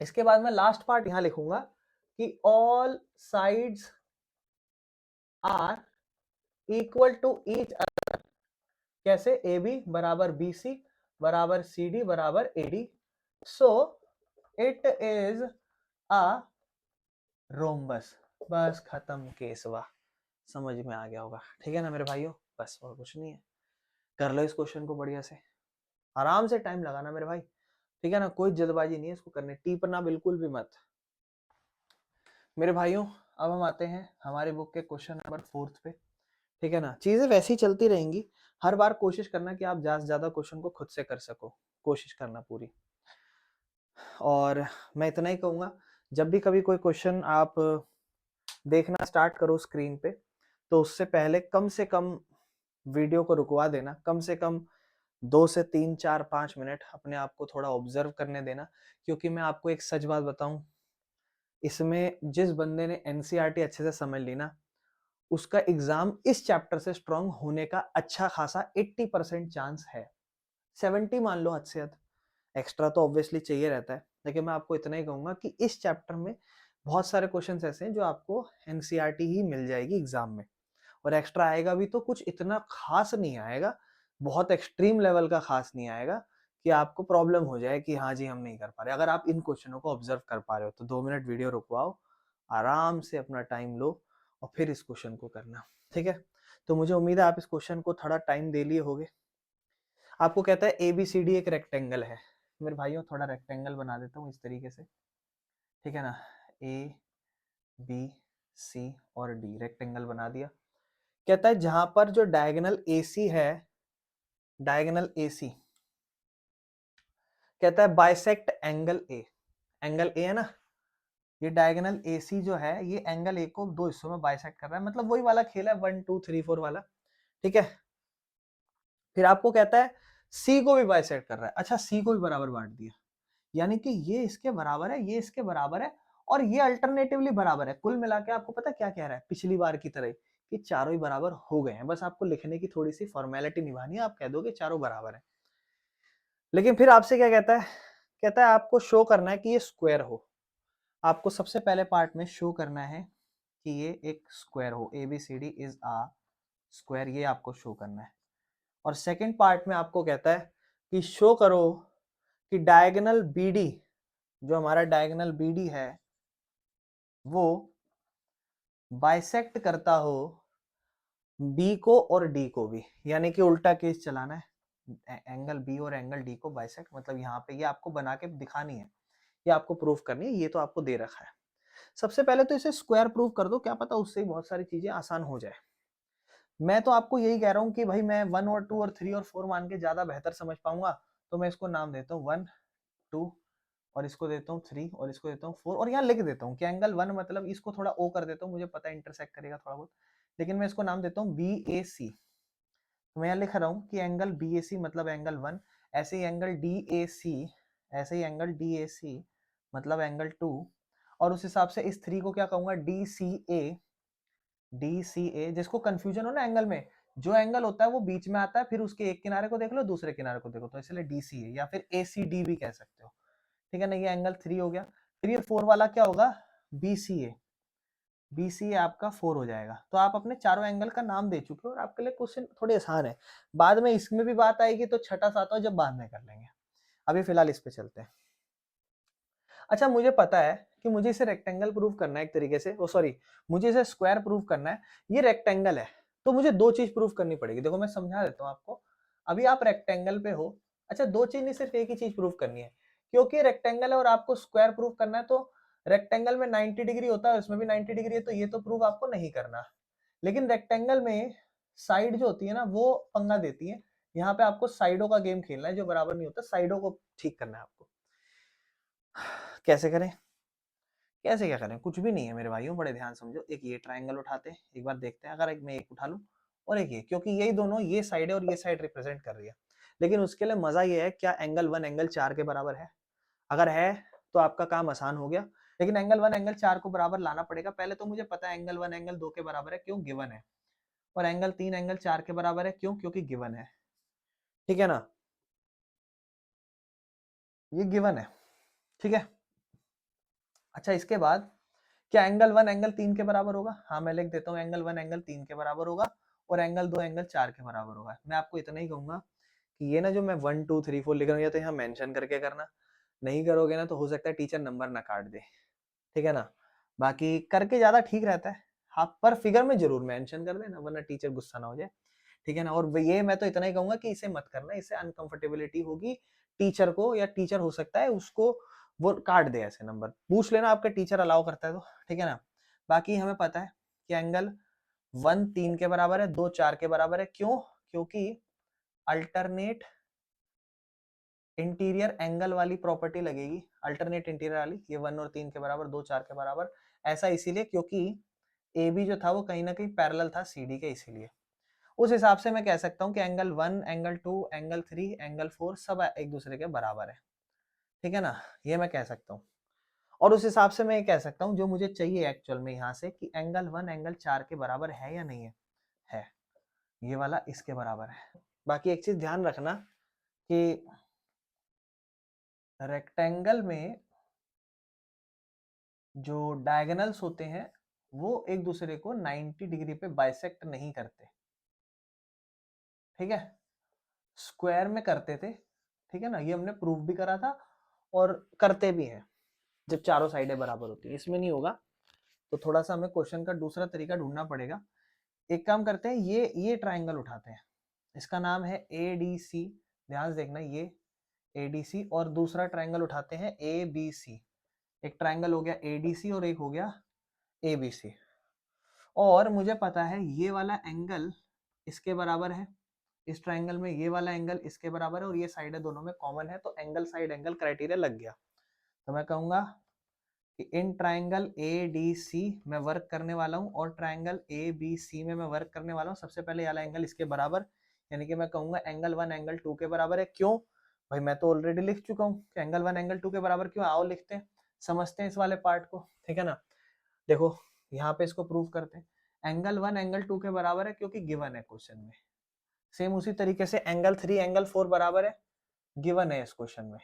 S1: इसके बाद मैं लास्ट पार्ट यहां लिखूंगा कि all sides are equal to each other. कैसे? ए बी बराबर बी सी बराबर सी डी बराबर A D, so it is a rhombus. बस खत्म केसवा, समझ में आ गया होगा, ठीक है ना मेरे भाइयों। बस और कुछ नहीं है, कर लो इस क्वेश्चन को बढ़िया से, आराम से टाइम लगाना मेरे भाई, ठीक है ना, कोई जल्दबाजी नहीं है इसको करने, टीपना बिल्कुल भी मत मेरे भाइयों। अब हम आते हैं हमारी बुक के क्वेश्चन नंबर 4 पे, ठीक है ना। चीजें वैसी चलती रहेंगी, हर बार कोशिश करना कि आप ज्यादा से ज्यादा क्वेश्चन को खुद से कर सको, कोशिश करना पूरी। और मैं इतना ही कहूंगा, जब भी कभी कोई क्वेश्चन आप देखना स्टार्ट करो स्क्रीन पे, तो उससे पहले कम से कम वीडियो को रुकवा देना, कम से कम 2 से 3 4 5 मिनट अपने आप को थोड़ा ऑब्जर्व करने देना। क्योंकि मैं आपको एक सच बात बताऊं, इसमें जिस बंदे ने एनसीईआरटी अच्छे से समझ ली ना, उसका एग्जाम इस चैप्टर से स्ट्रांग होने का अच्छा खासा 80% चांस है, 70 मान लो हद से हद, एक्स्ट्रा तो ऑब्वियसली चाहिए रहता है। लेकिन मैं आपको इतना ही कहूंगा कि इस चैप्टर में बहुत सारे क्वेश्चंस ऐसे हैं जो आपको एनसीईआरटी ही मिल जाएगी एग्जाम में, और एक्स्ट्रा आएगा भी तो कुछ इतना खास नहीं आएगा, बहुत एक्सट्रीम लेवल का खास नहीं आएगा कि आपको प्रॉब्लम हो जाए कि हाँ जी हम नहीं कर पा रहे। अगर आप इन क्वेश्चनों को ऑब्जर्व कर पा रहे हो तो 2 मिनट वीडियो रुकवाओ, आराम से अपना टाइम लो और फिर इस क्वेश्चन को करना, ठीक है। तो मुझे उम्मीद है आप इस क्वेश्चन को थोड़ा टाइम दे लिए होगे। आपको कहता है ए बी सी डी एक रेक्टेंगल है, मेरे भाइयों थोड़ा रेक्टेंगल बना देता हूँ इस तरीके से, ठीक है ना। ए बी सी और डी रेक्टेंगल बना दिया। कहता है जहां पर जो डायगोनल AC है, डायगोनल AC कहता है bisect angle A, angle A है ना, ये डायगोनल AC जो है ये एंगल ए को दो हिस्सों में बाइसेक्ट कर रहा है, मतलब वही वाला खेल है 1 2 3 4 वाला, ठीक है। फिर आपको कहता है C को भी बाइसेक्ट कर रहा है, अच्छा C को भी बराबर बांट दिया, यानी कि ये इसके बराबर है, ये इसके बराबर है और ये अल्टरनेटिवली बराबर है। कुल मिला के आपको पता क्या कह रहा है, पिछली बार की तरह कि चारों ही बराबर हो गए हैं, बस आपको लिखने की थोड़ी सी फॉर्मेलिटी निभानी है, आप कह दोगे चारों बराबर है। लेकिन फिर आपसे क्या कहता है, कहता है आपको शो करना है कि ये स्क्वायर हो। आपको सबसे पहले पार्ट में शो करना है कि ये एक स्क्वायर हो, ABCD इज आ स्क्वायर, ये आपको शो करना है। और सेकंड पार्ट में आपको कहता है कि शो करो कि डायगोनल BD, जो हमारा डायगोनल BD है वो बाइसेक्ट करता हो B को और D को भी, यानी कि उल्टा केस चलाना है, एंगल B और एंगल D को बाइसेक्ट, मतलब यहाँ पे ये आपको बना के दिखानी है, ये आपको प्रूफ करनी है, ये तो आपको दे रखा है। सबसे पहले तो इसे स्क्वायर प्रूफ कर दो, क्या पता उससे ही बहुत सारी चीजें आसान हो जाए। मैं तो आपको यही कह रहा हूँ कि भाई मैं 1 और 2 और 3 और 4 मान के ज्यादा बेहतर समझ पाऊंगा, तो मैं इसको नाम देता हूँ 1 2 और इसको देता हूँ 3 और इसको देता हूँ 4 और यहाँ लिख देता हूँ कि एंगल 1 मतलब इसको थोड़ा O कर देता हूँ, मुझे पता है इंटरसेक्ट करेगा थोड़ा बहुत, लेकिन मैं इसको नाम देता हूँ BAC। तो मैं यहाँ लिख रहा हूँ कि एंगल BAC मतलब एंगल 1, ऐसे ही एंगल DAC, ऐसे ही एंगल DAC मतलब एंगल 2, और उस हिसाब से इस 3 को क्या कहूंगा DCA, DCA, जिसको कंफ्यूजन हो ना एंगल में जो एंगल होता है वो बीच में आता है, फिर उसके एक किनारे को देख लो, दूसरे किनारे को देखो, तो इसलिए डीसी है, या फिर एसीडी भी कह सकते हो, ठीक है ना। ये एंगल 3 हो गया। फिर ये 4 वाला क्या होगा, बीसीए। बीसीए आपका 4 हो जाएगा। तो आप अपने चारों एंगल का नाम दे चुके हो और आपके लिए क्वेश्चन थोड़े आसान है। बाद में इसमें भी बात आएगी तो छठा सातवां जब बाद में कर लेंगे, अभी फिलहाल इस पे चलते हैं। अच्छा, मुझे पता है कि मुझे इसे रेक्टेंगल प्रूव करना है एक तरीके से, ओ सॉरी, मुझे इसे स्क्वायर प्रूव करना है। ये रेक्टेंगल है तो मुझे दो चीज प्रूव करनी पड़ेगी। देखो मैं समझा देता हूँ आपको। अभी आप रेक्टेंगल पे हो, अच्छा दो चीज नहीं, सिर्फ एक ही चीज प्रूव करनी है, क्योंकि रेक्टेंगल है और आपको स्क्वायर प्रूव करना है। तो रेक्टेंगल में 90 डिग्री होता है, उसमें भी 90 डिग्री है, तो ये तो प्रूव आपको नहीं करना। लेकिन रेक्टेंगल में साइड जो होती है ना, वो पंगा देती है। यहाँ पे आपको साइडों का गेम खेलना है, जो बराबर नहीं होता, साइडों को ठीक करना है आपको। कैसे करें, कैसे क्या करें, कुछ भी नहीं है मेरे भाइयों, बड़े ध्यान समझो। एक ये ट्राइंगल उठाते हैं, एक बार देखते हैं। अगर एक मैं एक उठा लूं और एक ये, क्योंकि यही दोनों, ये साइड है और ये साइड रिप्रेजेंट कर रही है। लेकिन उसके लिए मजा ये है, क्या एंगल 1 एंगल 4 के बराबर है? अगर है तो आपका काम आसान हो गया। लेकिन एंगल 1 एंगल 4 को बराबर लाना पड़ेगा। पहले तो मुझे पता है एंगल 1 एंगल 2 के बराबर है, क्यों, गिवन है। और एंगल 3 एंगल 4 के बराबर है, क्यों, क्योंकि गिवन है। ठीक है ना, ये गिवन है, ठीक है। अच्छा, इसके बाद क्या एंगल 1 एंगल 3 के बराबर होगा? हाँ, मैं लिख देता हूँ, एंगल 1 एंगल 3 के बराबर होगा और एंगल 2 एंगल 4 के बराबर होगा। मैं आपको इतना ही कहूंगा कि ये ना, जो मैं 1 2 3 4 लिख रहा हूँ, ये तो यहाँ मेंशन करके करना। नहीं करोगे ना तो हो सकता है टीचर नंबर ना काट दे, ठीक है ना। बाकी करके ज्यादा ठीक रहता है। हाँ, पर फिगर में जरूर मेंशन कर देना, वरना टीचर गुस्सा ना हो जाए, ठीक है ना। और ये मैं तो इतना ही कहूंगा कि इसे मत करना, इससे अनकंफर्टेबिलिटी होगी टीचर को, या टीचर हो सकता है उसको वो काट दे ऐसे नंबर। पूछ लेना आपका टीचर अलाउ करता है तो, ठीक है ना। बाकी हमें पता है कि एंगल 1 3 के बराबर है, 2 4 के बराबर है, क्यों, क्योंकि अल्टरनेट इंटीरियर एंगल वाली प्रॉपर्टी लगेगी, अल्टरनेट इंटीरियर वाली। ये 1 और 3 के बराबर, 2 4 के बराबर, ऐसा इसीलिए क्योंकि ए बी जो था वो कहीं ना कहीं पैरेलल था सी डी के, इसीलिए। उस हिसाब से मैं कह सकता हूँ कि एंगल 1 एंगल 2 एंगल 3 एंगल 4 सब एक दूसरे के बराबर है, ठीक है ना। ये मैं कह सकता हूँ। और उस हिसाब से मैं ये कह सकता हूँ, जो मुझे चाहिए एक्चुअल में यहाँ से, कि एंगल 1 एंगल 4 के बराबर है या नहीं है, है। ये वाला इसके बराबर है। बाकी एक चीज ध्यान रखना कि रेक्टेंगल में जो डायगोनल्स होते हैं वो एक दूसरे को 90 डिग्री पे बाइसेक्ट नहीं करते, ठीक है। स्क्वायर में करते थे, ठीक है ना, ये हमने प्रूव भी करा था और करते भी हैं जब चारों साइडें बराबर होती है। इसमें नहीं होगा, तो थोड़ा सा हमें क्वेश्चन का दूसरा तरीका ढूंढना पड़ेगा। एक काम करते हैं, ये ट्राइंगल उठाते हैं, इसका नाम है ADC। ध्यान से देखना, ये ADC। और दूसरा ट्राइंगल उठाते हैं ABC। एक ट्राइंगल हो गया ADC और एक हो गया ABC। और मुझे पता है ये वाला एंगल इसके बराबर है, इस ट्राइंगल में ये वाला एंगल इसके बराबर है, और ये साइड है दोनों में कॉमन है, तो एंगल साइड एंगल क्राइटेरिया लग गया। तो मैं कहूंगा कि इन ट्राइंगल ADC में वर्क करने वाला हूँ और ट्राइंगल ABC में मैं वर्क करने वाला हूँ। सबसे पहले वाला एंगल इसके बराबर, यानी कि मैं कहूंगा एंगल 1 एंगल 2 के बराबर है। क्यों भाई, मैं तो ऑलरेडी लिख चुका हूँ कि एंगल 1 एंगल 2 के बराबर। क्यों, आओ लिखते हैं, समझते हैं इस वाले पार्ट को, ठीक है ना। देखो यहाँ पे इसको प्रूव करते हैं, एंगल 1 एंगल 2 के बराबर है क्योंकि गिवन है क्वेश्चन में। सेम उसी तरीके से एंगल 3 एंगल 4 बराबर है, गिवन है इस क्वेश्चन में,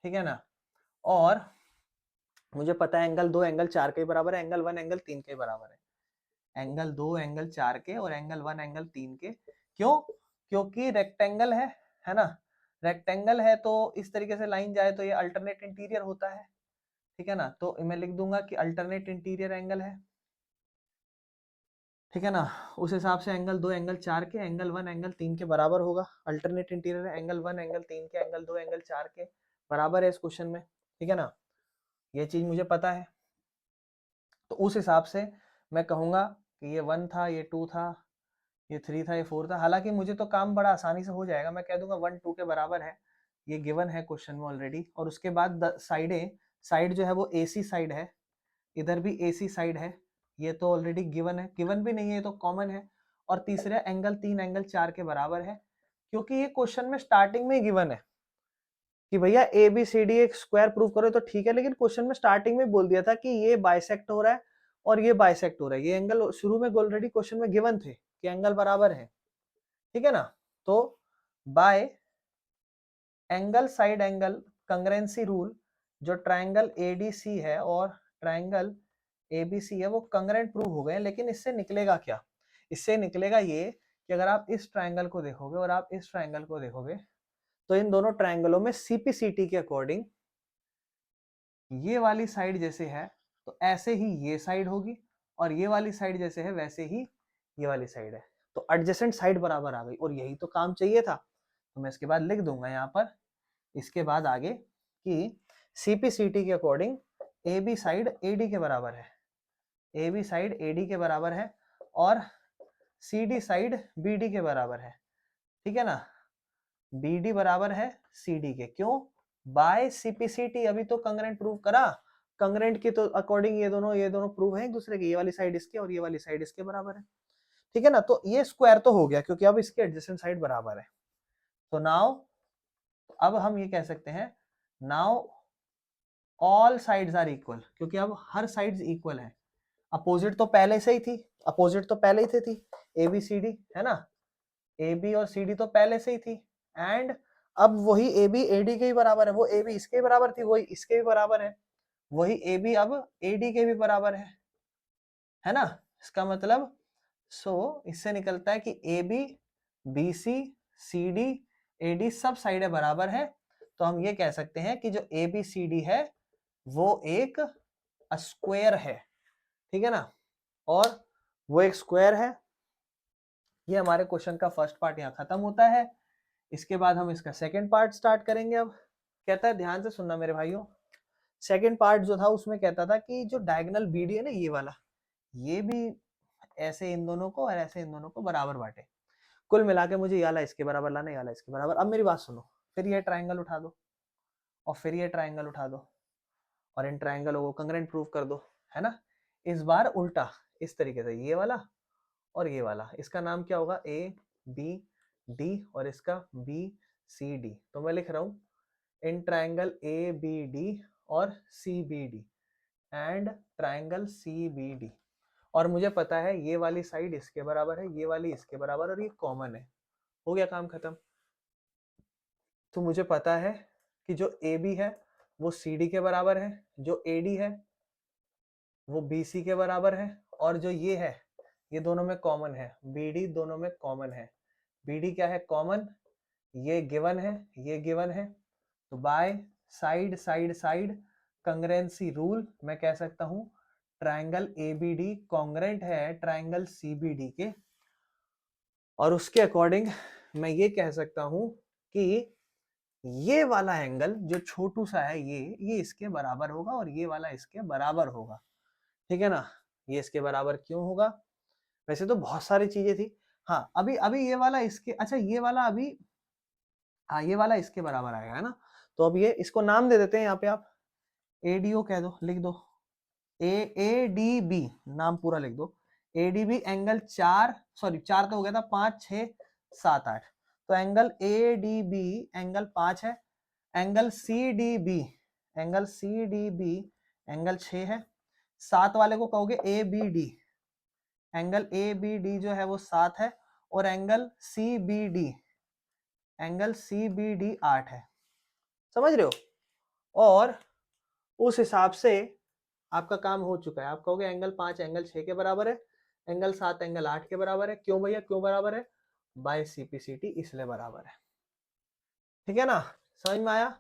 S1: ठीक है ना। और मुझे पता है एंगल 2 एंगल 4 के बराबर है, एंगल 1 एंगल 3 के बराबर है, एंगल 2 एंगल 4 के और एंगल 1 एंगल 3 के। क्यों, क्योंकि रेक्टेंगल है ना। रेक्टेंगल है तो इस तरीके से लाइन जाए तो ये अल्टरनेट इंटीरियर होता है, ठीक है ना। तो मैं लिख दूंगा कि अल्टरनेट इंटीरियर एंगल है, ठीक है ना। उस हिसाब से एंगल 2 एंगल 4 के एंगल 1 एंगल 3 के बराबर होगा। अल्टरनेट इंटीरियर एंगल 1 एंगल 3 के एंगल 2 एंगल 4 के बराबर है इस क्वेश्चन में, ठीक है ना। ये चीज मुझे पता है, तो उस हिसाब से मैं कहूंगा कि ये 1 था, ये 2 था, ये 3 था, ये 4 था। हालांकि मुझे तो काम बड़ा आसानी से हो जाएगा, मैं कह दूंगा 1 2 के बराबर है, ये गिवन है क्वेश्चन में ऑलरेडी। और उसके बाद साइड जो है वो AC साइड है, इधर भी AC साइड है, ये तो ऑलरेडी गिवन है। गिवन भी नहीं है, ये तो कॉमन है। और तीसरा एंगल 3 एंगल 4 के बराबर है, क्योंकि ये क्वेश्चन में स्टार्टिंग में गिवन है कि भैया ABCD एक स्क्वायर प्रूव करो, तो ठीक है। लेकिन क्वेश्चन में स्टार्टिंग में बोल दिया था कि ये बाइसेक्ट हो रहा है और ये बाइसेक्ट हो रहा है। ये एंगल शुरू में ऑलरेडी क्वेश्चन में गिवन थे कि एंगल बराबर है, ठीक है ना। तो by angle side angle congruency rule, जो ट्रायंगल एडीसी है और ट्रायंगल एबीसी है वो कंग्रेंट प्रूव हो गए। लेकिन इससे निकलेगा क्या, इससे निकलेगा ये कि अगर आप इस ट्रायंगल को देखोगे और आप इस ट्रायंगल को देखोगे तो इन दोनों ट्रायंगलों में सीपीसीटी के अकॉर्डिंग ये वाली साइड जैसे है तो ऐसे ही ये साइड होगी, और ये वाली साइड जैसे है वैसे ही ये वाली साइड है। तो एडजेसेंट साइड बराबर आ गई, और यही तो काम चाहिए था। तो मैं इसके बाद लिख दूंगा यहाँ पर, इसके बाद आगे कि सीपीसीटी के according A B side AD के बराबर है, ए बी साइड एडी के बराबर है, और C D side B D के बराबर है। ठीक है ना, बी डी बराबर है सी डी के। क्यों? By CPCT. अभी तो कंग्रेंट प्रूव करा, कंग्रेंट की तो अकॉर्डिंग ये दोनों प्रूव है एक दूसरे के, ये वाली साइड इसके और ये वाली साइड इसके बराबर है। ठीक है ना, तो ये स्क्वायर तो हो गया क्योंकि अब इसके एडजेसेंट साइड बराबर है। तो नाउ अब हम ये कह सकते हैं now all sides are equal, क्योंकि अब हर साइड्स इक्वल है। अपोजिट तो पहले से ही थी, अपोजिट तो पहले ही थी ए बी सी डी, है ना, ए बी और सी डी तो पहले से ही थी। एंड अब वही ए बी ए डी के ही बराबर है, वो ए बी इसके बराबर थी, वही इसके भी बराबर है, वही ए बी अब ए डी के भी बराबर है ना। इसका मतलब इससे निकलता है कि A B B C C D A D सब साइडें बराबर है। तो हम ये कह सकते हैं कि जो ए बी सी डी है वो एक स्क्वायर है। ठीक है ना, और वो एक स्क्वायर है। ये हमारे क्वेश्चन का फर्स्ट पार्ट यहाँ खत्म होता है। इसके बाद हम इसका सेकंड पार्ट स्टार्ट करेंगे। अब कहता है, ध्यान से सुनना मेरे भाइयों, सेकंड पार्ट जो था उसमें कहता था कि जो डायगोनल बीडी है ना ये वाला, ये भी ऐसे इन दोनों को और ऐसे इन दोनों को बराबर बांटे। कुल मिला के मुझे ये वाला इसके बराबर लाना, ये वाला इसके बराबर। अब मेरी बात सुनो, फिर ये ट्राइंगल उठा दो और फिर ये ट्राइंगल उठा दो और इन ट्राइंगलों को कंग्रेंट प्रूव कर दो, है ना। इस बार उल्टा इस तरीके से, ये वाला और ये वाला, इसका नाम क्या होगा, ए बी डी, और इसका बी सी डी। तो मैं लिख रहा हूं in triangle A B D और C B D and triangle C B D. और मुझे पता है ये वाली साइड इसके बराबर है, ये वाली इसके बराबर, और ये कॉमन है। हो गया काम खत्म। तो मुझे पता है कि जो ए बी है वो सी डी के बराबर है, जो ए डी है वो बी सी के बराबर है, और जो ये है ये दोनों में कॉमन है, बी डी दोनों में कॉमन है। बी डी क्या है, कॉमन, ये गिवन है, ये गिवन है। तो by side side side congruency rule मैं कह सकता हूं triangle A B D congruent है ट्राइंगल सी बी डी के, और उसके अकॉर्डिंग मैं ये कह सकता हूं कि ये वाला एंगल जो छोटू सा है ये इसके बराबर होगा और ये वाला इसके बराबर होगा। ठीक है ना, ये इसके बराबर क्यों होगा, वैसे तो बहुत सारी चीजें थी। हाँ अभी अभी ये वाला इसके, अच्छा ये वाला अभी, हाँ ये वाला इसके बराबर आएगा, है ना। तो अब ये इसको नाम दे देते हैं, यहाँ पे आप एडीओ कह दो, लिख दो ए डी बी, नाम पूरा लिख दो। A D B angle 4, sorry 4 तो हो गया था, 5 6 7 8, तो angle A D B angle 5 है। Angle C D B, angle C D B angle 6 है। 7 वाले को कहोगे A B D, angle A B D जो है वो 7 है, और angle C B D, angle C B D 8 है। समझ रहे हो, और उस हिसाब से आपका काम हो चुका है। आप कहोगे एंगल 5 एंगल 6 के बराबर है, एंगल 7 एंगल 8 के बराबर है। क्यों भैया, क्यों बराबर है, बाय सीपीसीटी इसलिए बराबर है। ठीक है ना, समझ में आया।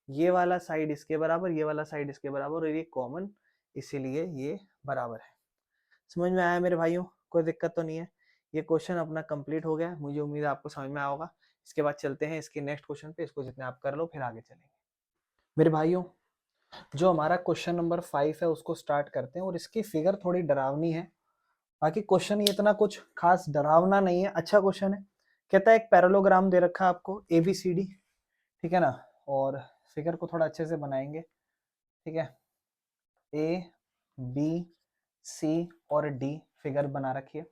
S1: ये वाला साइड इसके बराबर, ये वाला साइड इसके बराबर, और ये कॉमन, इसीलिए ये बराबर है। समझ में आया मेरे भाइयों, कोई दिक्कत तो नहीं है। ये क्वेश्चन अपना कंप्लीट हो गया, मुझे उम्मीद है आपको समझ में आया होगा। इसके बाद चलते हैं इसके नेक्स्ट क्वेश्चन पे, इसको जितने आप कर लो फिर आगे चलेंगे। मेरे भाइयों, जो हमारा क्वेश्चन नंबर 5 है उसको स्टार्ट करते हैं, और इसकी फिगर थोड़ी डरावनी है। बाकी क्वेश्चन ये इतना कुछ खास डरावना नहीं है, अच्छा क्वेश्चन है। कहता है एक पैरेललोग्राम दे रखा है आपको ABCD, ठीक है ना, और फिगर को थोड़ा अच्छे से बनाएंगे। ठीक है, A B C और D फिगर बना रखी है,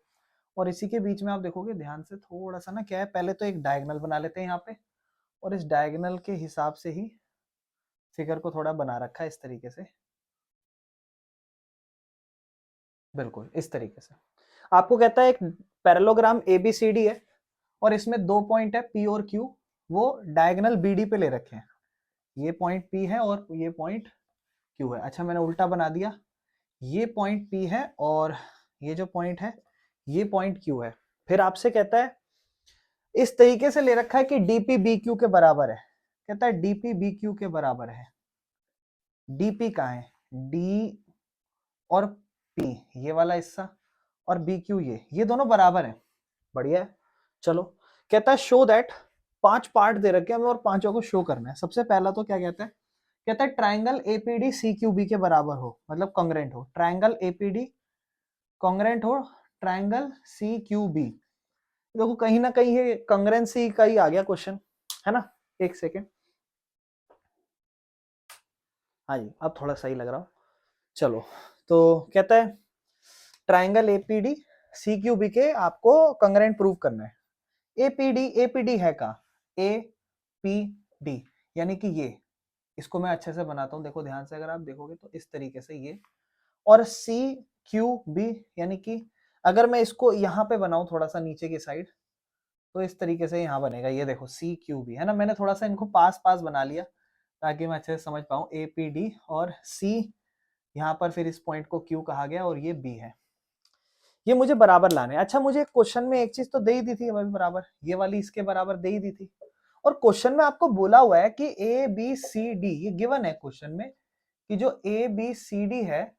S1: और इसी के बीच में आप देखोगे ध्यान से थोड़ा सा ना, क्या है, पहले तो एक डायगोनल बना लेते हैं यहाँ पे, और इस डायगोनल के हिसाब से ही फिगर को थोड़ा बना रखा है इस तरीके से, बिल्कुल इस तरीके से। आपको कहता है एक पैरेललोग्राम ABCD है, और इसमें 2 पॉइंट है P और Q, वो डायगोनल BD पे ले रखे हैं। ये पॉइंट P है और ये पॉइंट Q है। अच्छा मैंने उल्टा बना दिया, ये पॉइंट P है और ये जो पॉइंट है ये पॉइंट Q है। फिर आपसे कहता है इस तरीके से ले रखा है कि DP BQ के बराबर है। कहता है DP BQ के बराबर है। DP कहाँ है? D और P ये वाला हिस्सा और BQ ये दोनों बराबर हैं। बढ़िया है। चलो कहता है शो दैट, 5 पार्ट दे रखे हैं हमें और पांचों को शो करना है। सबसे पहला तो क्या कहता है? कहता है ट्राइंगल APD CQB के बराबर हो, मतलब कांग्रेंट हो। ट्राइंगल APD कांग्रेंट हो ट्राइंगल CQB। देखो कहीं ना कहीं ये कांग्रेंसी का ही आ गया क्वेश्चन, है ना। एक सेकेंड, हाँ जी अब थोड़ा सही लग रहा हो। चलो तो कहता है ट्राइंगल APD CQB के आपको कांग्रेंट प्रूव करना है। APD है का APD यानी कि ये, इसको मैं अच्छे से बनाता हूं, देखो ध्यान से अगर आप देखोगे तो इस तरीके से ये, और CQB यानी कि अगर मैं इसको यहाँ पे बनाऊं थोड़ा सा नीचे की साइड तो इस तरीके से यहाँ बनेगा। ये देखो CQB है ना, मैंने थोड़ा सा इनको पास पास बना लिया ताकि मैं अच्छे से समझ पाऊं। APD और C यहाँ पर फिर इस पॉइंट को Q कहा गया और ये B है। ये मुझे बराबर लाने। अच्छा मुझे क्वेश्चन में एक चीज तो दे ही दी थी अभी बराबर, ये वाली इसके बराबर दे ही दी थी। और क्वेश्चन में आपको बोला हुआ है कि ABCD, ये गिवन है क्वेश्चन में कि जो ABCD है,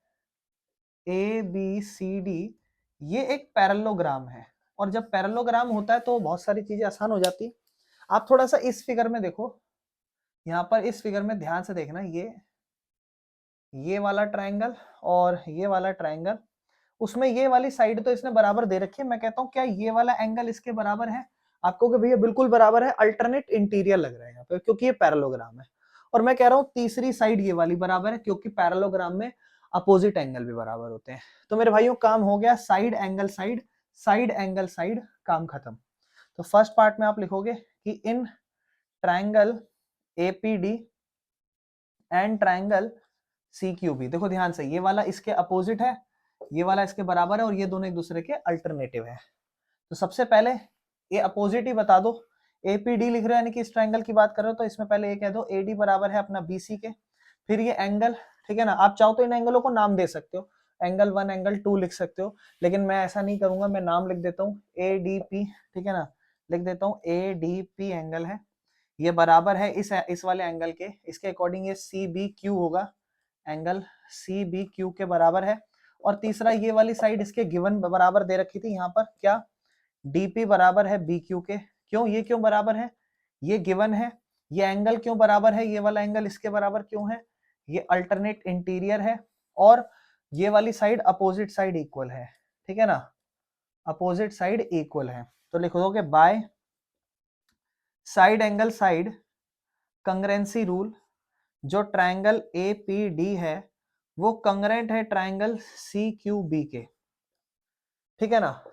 S1: ABCD ये एक पैरेललोग्राम है। और जब पैरेललोग्राम होता है तो बहुत सारी चीजें आसान हो जाती है। आप थोड़ा सा इस फिगर में देखो, यहाँ पर इस फिगर में ध्यान से देखना, ये वाला ट्रायंगल और ये वाला ट्रायंगल, उसमें ये वाली साइड तो इसने बराबर दे रखी है। मैं कहता हूँ क्या ये वाला एंगल इसके बराबर है? आपको कि भैया बिल्कुल बराबर है, अल्टरनेट इंटीरियर लग रहा है यहाँ पे क्योंकि ये पैरेललोग्राम है। और मैं कह रहा हूँ तीसरी साइड ये वाली बराबर है क्योंकि पैरेललोग्राम में अपोजिट एंगल भी बराबर होते हैं। तो मेरे भाइयों काम हो गया, side angle side, side angle side, काम खत्म। तो फर्स्ट पार्ट में आप लिखोगे कि in triangle APD and triangle CQB, देखो ध्यान से, ये वाला इसके अपोजिट है, ये वाला इसके बराबर है और ये दोनों एक दूसरे के अल्टरनेटिव है। तो सबसे पहले ये अपोजिट ही बता दो। APD लिख रहे हो यानी कि इस ट्रायंगल की बात कर रहे हो तो इसमें पहले ये कह दो AD बराबर है अपना BC के। फिर ये एंगल, ठीक है ना, आप चाहो तो इन एंगलों को नाम दे सकते हो, एंगल 1 एंगल 2 लिख सकते हो, लेकिन मैं ऐसा नहीं करूंगा, मैं नाम लिख देता हूँ ADP, ठीक है ना, लिख देता हूँ ADP एंगल है, ये बराबर है इस वाले एंगल के, इसके अकॉर्डिंग ये CBQ होगा, एंगल CBQ के बराबर है। और तीसरा ये वाली साइड इसके गिवन बराबर दे रखी थी यहाँ पर, क्या DP बराबर है BQ के। क्यों, ये क्यों बराबर है? ये गिवन है। ये एंगल क्यों बराबर है? ये वाला एंगल इसके बराबर क्यों है? ये अल्टरनेट इंटीरियर है और ये वाली साइड अपोजिट साइड इक्वल है, ठीक है ना, अपोजिट साइड इक्वल है। तो लिख दोगे by side angle side congruency rule, जो ट्रायंगल APD है वो कंग्रेंट है ट्रायंगल CQB के, ठीक है ना,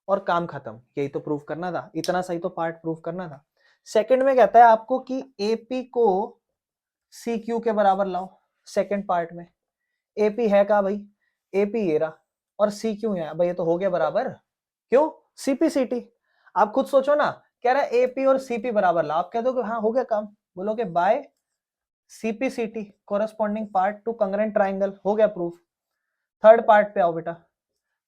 S1: और काम खत्म। यही तो प्रूफ करना था, इतना सही तो पार्ट प्रूफ करना था। सेकंड में कहता है आपको कि AP को CQ के बराबर लाओ। सेकंड पार्ट में AP है का भाई, AP ये रहा और CQ है भाई, ये तो हो गया बराबर। क्यों? CP/CT। आप खुद सोचो ना, कह रहा है AP और CP बराबर लाओ, आप कह दो कि हाँ हो गया काम, बोलोगे by CP/CT corresponding part to congruent triangle, हो गया प्रूफ। थर्ड पार्ट पे आओ बेटा।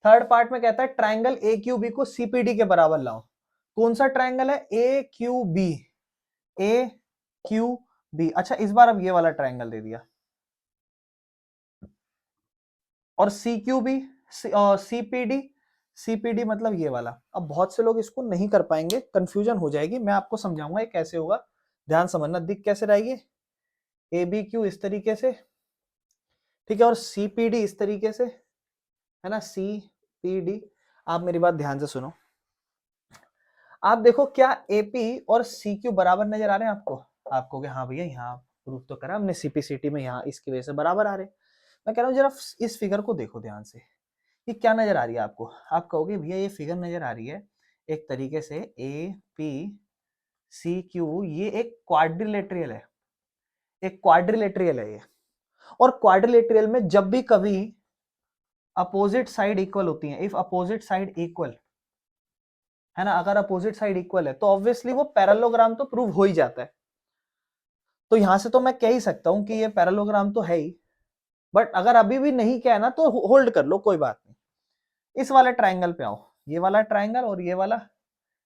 S1: थर्ड पार्ट में कहता है ट्राइंगल AQB को CPD के बराबर लाओ। कौन सा ट्राइंगल है? AQB, AQB। अच्छा इस बार अब ये वाला ट्राइंगल दे दिया और CQB, CPD मतलब ये वाला। अब बहुत से लोग इसको नहीं कर पाएंगे, कंफ्यूजन हो जाएगी, मैं आपको समझाऊंगा ये कैसे होगा, ध्यान समझना। दिख कैसे रहेगी? ABQ इस तरीके से, ठीक है, और CPD इस तरीके से, है ना, CPD। आप मेरी बात ध्यान से सुनो, आप देखो क्या AP और CQ बराबर नजर आ रहे हैं आपको? आपको हाँ भैया यहाँ प्रूफ तो करा हमने CP/CT में, यहाँ इसकी वजह से बराबर आ रहे। मैं कह रहा हूँ जरा इस फिगर को देखो ध्यान से, ये क्या नजर आ रही है आपको? आप कहोगे भैया ये फिगर नजर आ रही है एक तरीके से APCQ, ये एक क्वाड्रिलेटरल है, एक क्वाड्रिलेटरल है ये। और क्वाड्रिलेटरल में जब भी कभी अपोजिट साइड इक्वल होती है, इफ अपोजिट साइड इक्वल, है ना, अगर अपोजिट साइड इक्वल है तो ऑब्वियसली वो पैरेललोग्राम तो प्रूव हो ही जाता है। तो यहां से तो मैं कह ही सकता हूं कि ये पैरेललोग्राम तो है ही, बट अगर अभी भी नहीं क्या है ना तो होल्ड कर लो, कोई बात नहीं। इस वाले ट्राइंगल पे आओ, ये वाला ट्राइंगल और ये वाला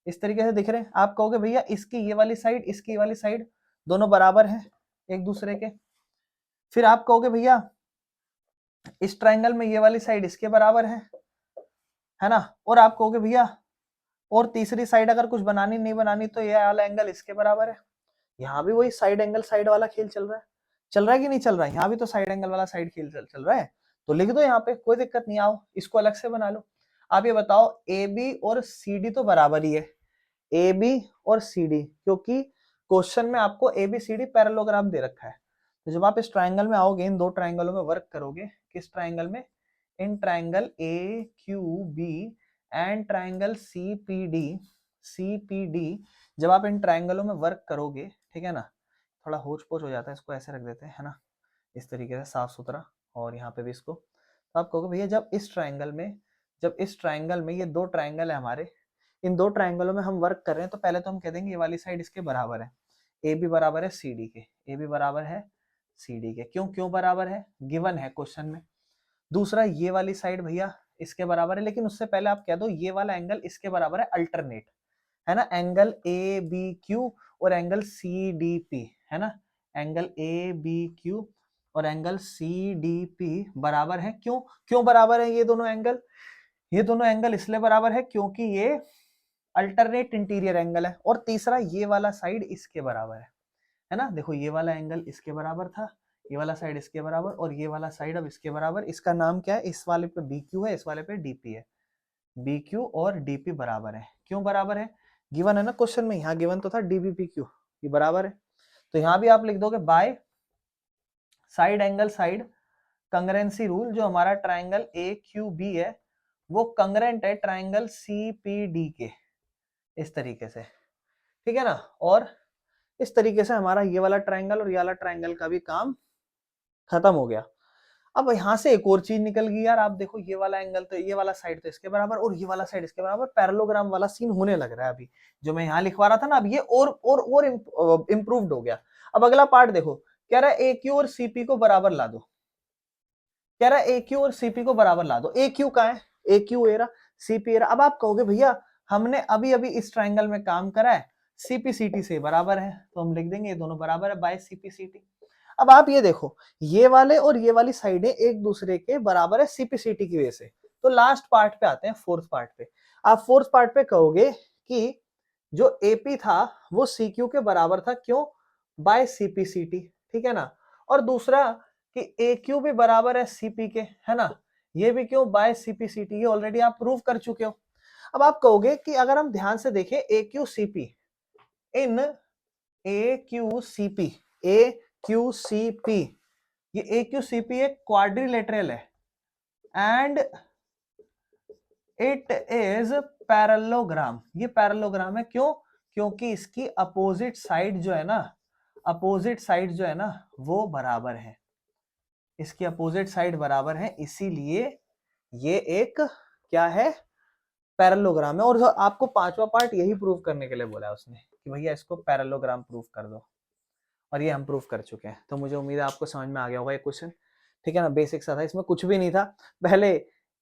S1: इस तरीके से दिख रहे हैं। आप कहोगे भैया इसकी ये वाली साइड, इसकी ये वाली साइड दोनों बराबर हैं एक दूसरे के। फिर आप कहोगे भैया इस ट्राइंगल में ये वाली साइड इसके बराबर है ना। और आप कहोगे भैया और तीसरी साइड अगर कुछ बनानी नहीं बनानी तो ये वाला एंगल इसके बराबर है। यहाँ भी वही साइड एंगल साइड वाला खेल चल रहा है, चल रहा है कि नहीं चल रहा है? यहाँ भी तो साइड एंगल वाला साइड खेल चल रहा है। तो लिख दो यहाँ पे, कोई दिक्कत नहीं, आओ इसको अलग से बना लो। आप ये बताओ ए बी और सी डी तो बराबर ही है, ए बी और सी डी, क्योंकि क्वेश्चन में आपको A B C D parallelogram दे रखा है। तो जब आप इस ट्राइंगल में आओगे, इन दो ट्राइंगलों में वर्क करोगे, किस ट्राइंगल में, in triangle A Q B and triangle C P D, जब आप इन ट्राइंगलों में वर्क करोगे, ठीक है ना, थोड़ा होच पोच हो जाता है, इसको ऐसे रख देते हैं, है ना, इस तरीके से साफ सुथरा, और यहाँ पे भी इसको। तो आप कहोगे भैया जब इस ट्राइंगल में ये दो ट्राइंगल है हमारे, इन दो ट्राइंगलों में हम वर्क कर रहे हैं, तो पहले तो हम कह देंगे ये वाली साइड इसके बराबर है, ए बी बराबर है सी डी के, ए बी बराबर है सी डी के। क्यों बराबर है, गिवन है क्वेश्चन में। दूसरा ये वाली साइड भैया इसके बराबर है, लेकिन उससे पहले आप कह दो ये वाला एंगल इसके बराबर है, अल्टरनेट, है ना, एंगल ए बी क्यू और एंगल सी डी पी, है ना, एंगल ए बी क्यू और एंगल सी डी पी बराबर है। क्यों बराबर है ये दोनों एंगल? ये दोनों एंगल इसलिए बराबर है क्योंकि ये अल्टरनेट इंटीरियर एंगल है। और तीसरा ये वाला साइड इसके बराबर है ना, देखो ये वाला एंगल इसके बराबर था, ये वाला साइड इसके बराबर, और ये वाला साइड अब इसके बराबर। इसका नाम क्या है, इस वाले पे बी क्यू है, इस वाले पे डी पी है, बी क्यू और डी पी बराबर है। क्यों बराबर है, गिवन है ना क्वेश्चन में, यहाँ गिवन तो था डी बी पी क्यू, ये बराबर है। तो यहाँ भी आप लिख दोगे by side angle side congruency rule, जो हमारा ट्राइंगल ए क्यू बी है वो कंग्रेंट है ट्राइंगल सी पी डी के, इस तरीके से, ठीक है ना। और इस तरीके से हमारा ये वाला ट्राइंगल और ये वाला ट्राइंगल का भी काम खत्म हो गया। अब यहाँ से एक और चीज निकल गई यार, आप देखो ये वाला एंगल तो, ये वाला साइड तो इसके बराबर और ये वाला साइड इसके बराबर, पैरेललोग्राम वाला सीन होने लग रहा है अभी, जो मैं यहाँ लिखवा रहा था ना, अब ये और इम्प्रूव्ड हो गया। अब अगला पार्ट देखो, कह रहा है ए क्यू और सीपी को बराबर ला दो, कह रहा है ए क्यू और सीपी को बराबर ला दो। ए क्यू का है, ए क्यू एरा, सीपी एरा। अब आप कहोगे भैया हमने अभी अभी इस ट्राइंगल में काम करा है, सीपीसीटी से बराबर है, तो हम लिख देंगे ये दोनों बराबर है बाय सीपीसीटी। अब आप ये देखो, ये वाले और ये वाली साइडें एक दूसरे के बराबर है सीपीसीटी की वजह से। तो लास्ट पार्ट पे आते हैं, फोर्थ पार्ट पे। आप फोर्थ पार्ट पे कहोगे कि जो एपी था वो सीक्यू के बराबर था, क्यों, बाय सीपीसीटी, ठीक है ना। और दूसरा कि ए क्यू भी बराबर है सीपी के, है ना, ये भी क्यों, बाय सीपीसीटी, ये ऑलरेडी आप प्रूव कर चुके हो। अब आप कहोगे कि अगर हम ध्यान से देखें ए क्यू सीपी, इन ए क्यू सीपी, ए क्यू सीपी, ये ए क्यू सीपी एक क्वाड्रिलेटरल है एंड इट इज पैरेललोग्राम। ये पैरेललोग्राम है, क्यों, क्योंकि इसकी अपोजिट साइड जो है ना, अपोजिट साइड जो है ना वो बराबर है, इसकी अपोजिट साइड बराबर है, इसीलिए ये एक क्या है, पैरेललोग्राम है। और आपको पांचवा पार्ट यही प्रूव करने के लिए बोला है उसने कि भैया इसको पैरेललोग्राम प्रूव कर दो, और ये हम प्रूव कर चुके हैं। तो मुझे उम्मीद है आपको समझ में आ गया होगा ये क्वेश्चन, ठीक है ना, बेसिक सा था, इसमें कुछ भी नहीं था। पहले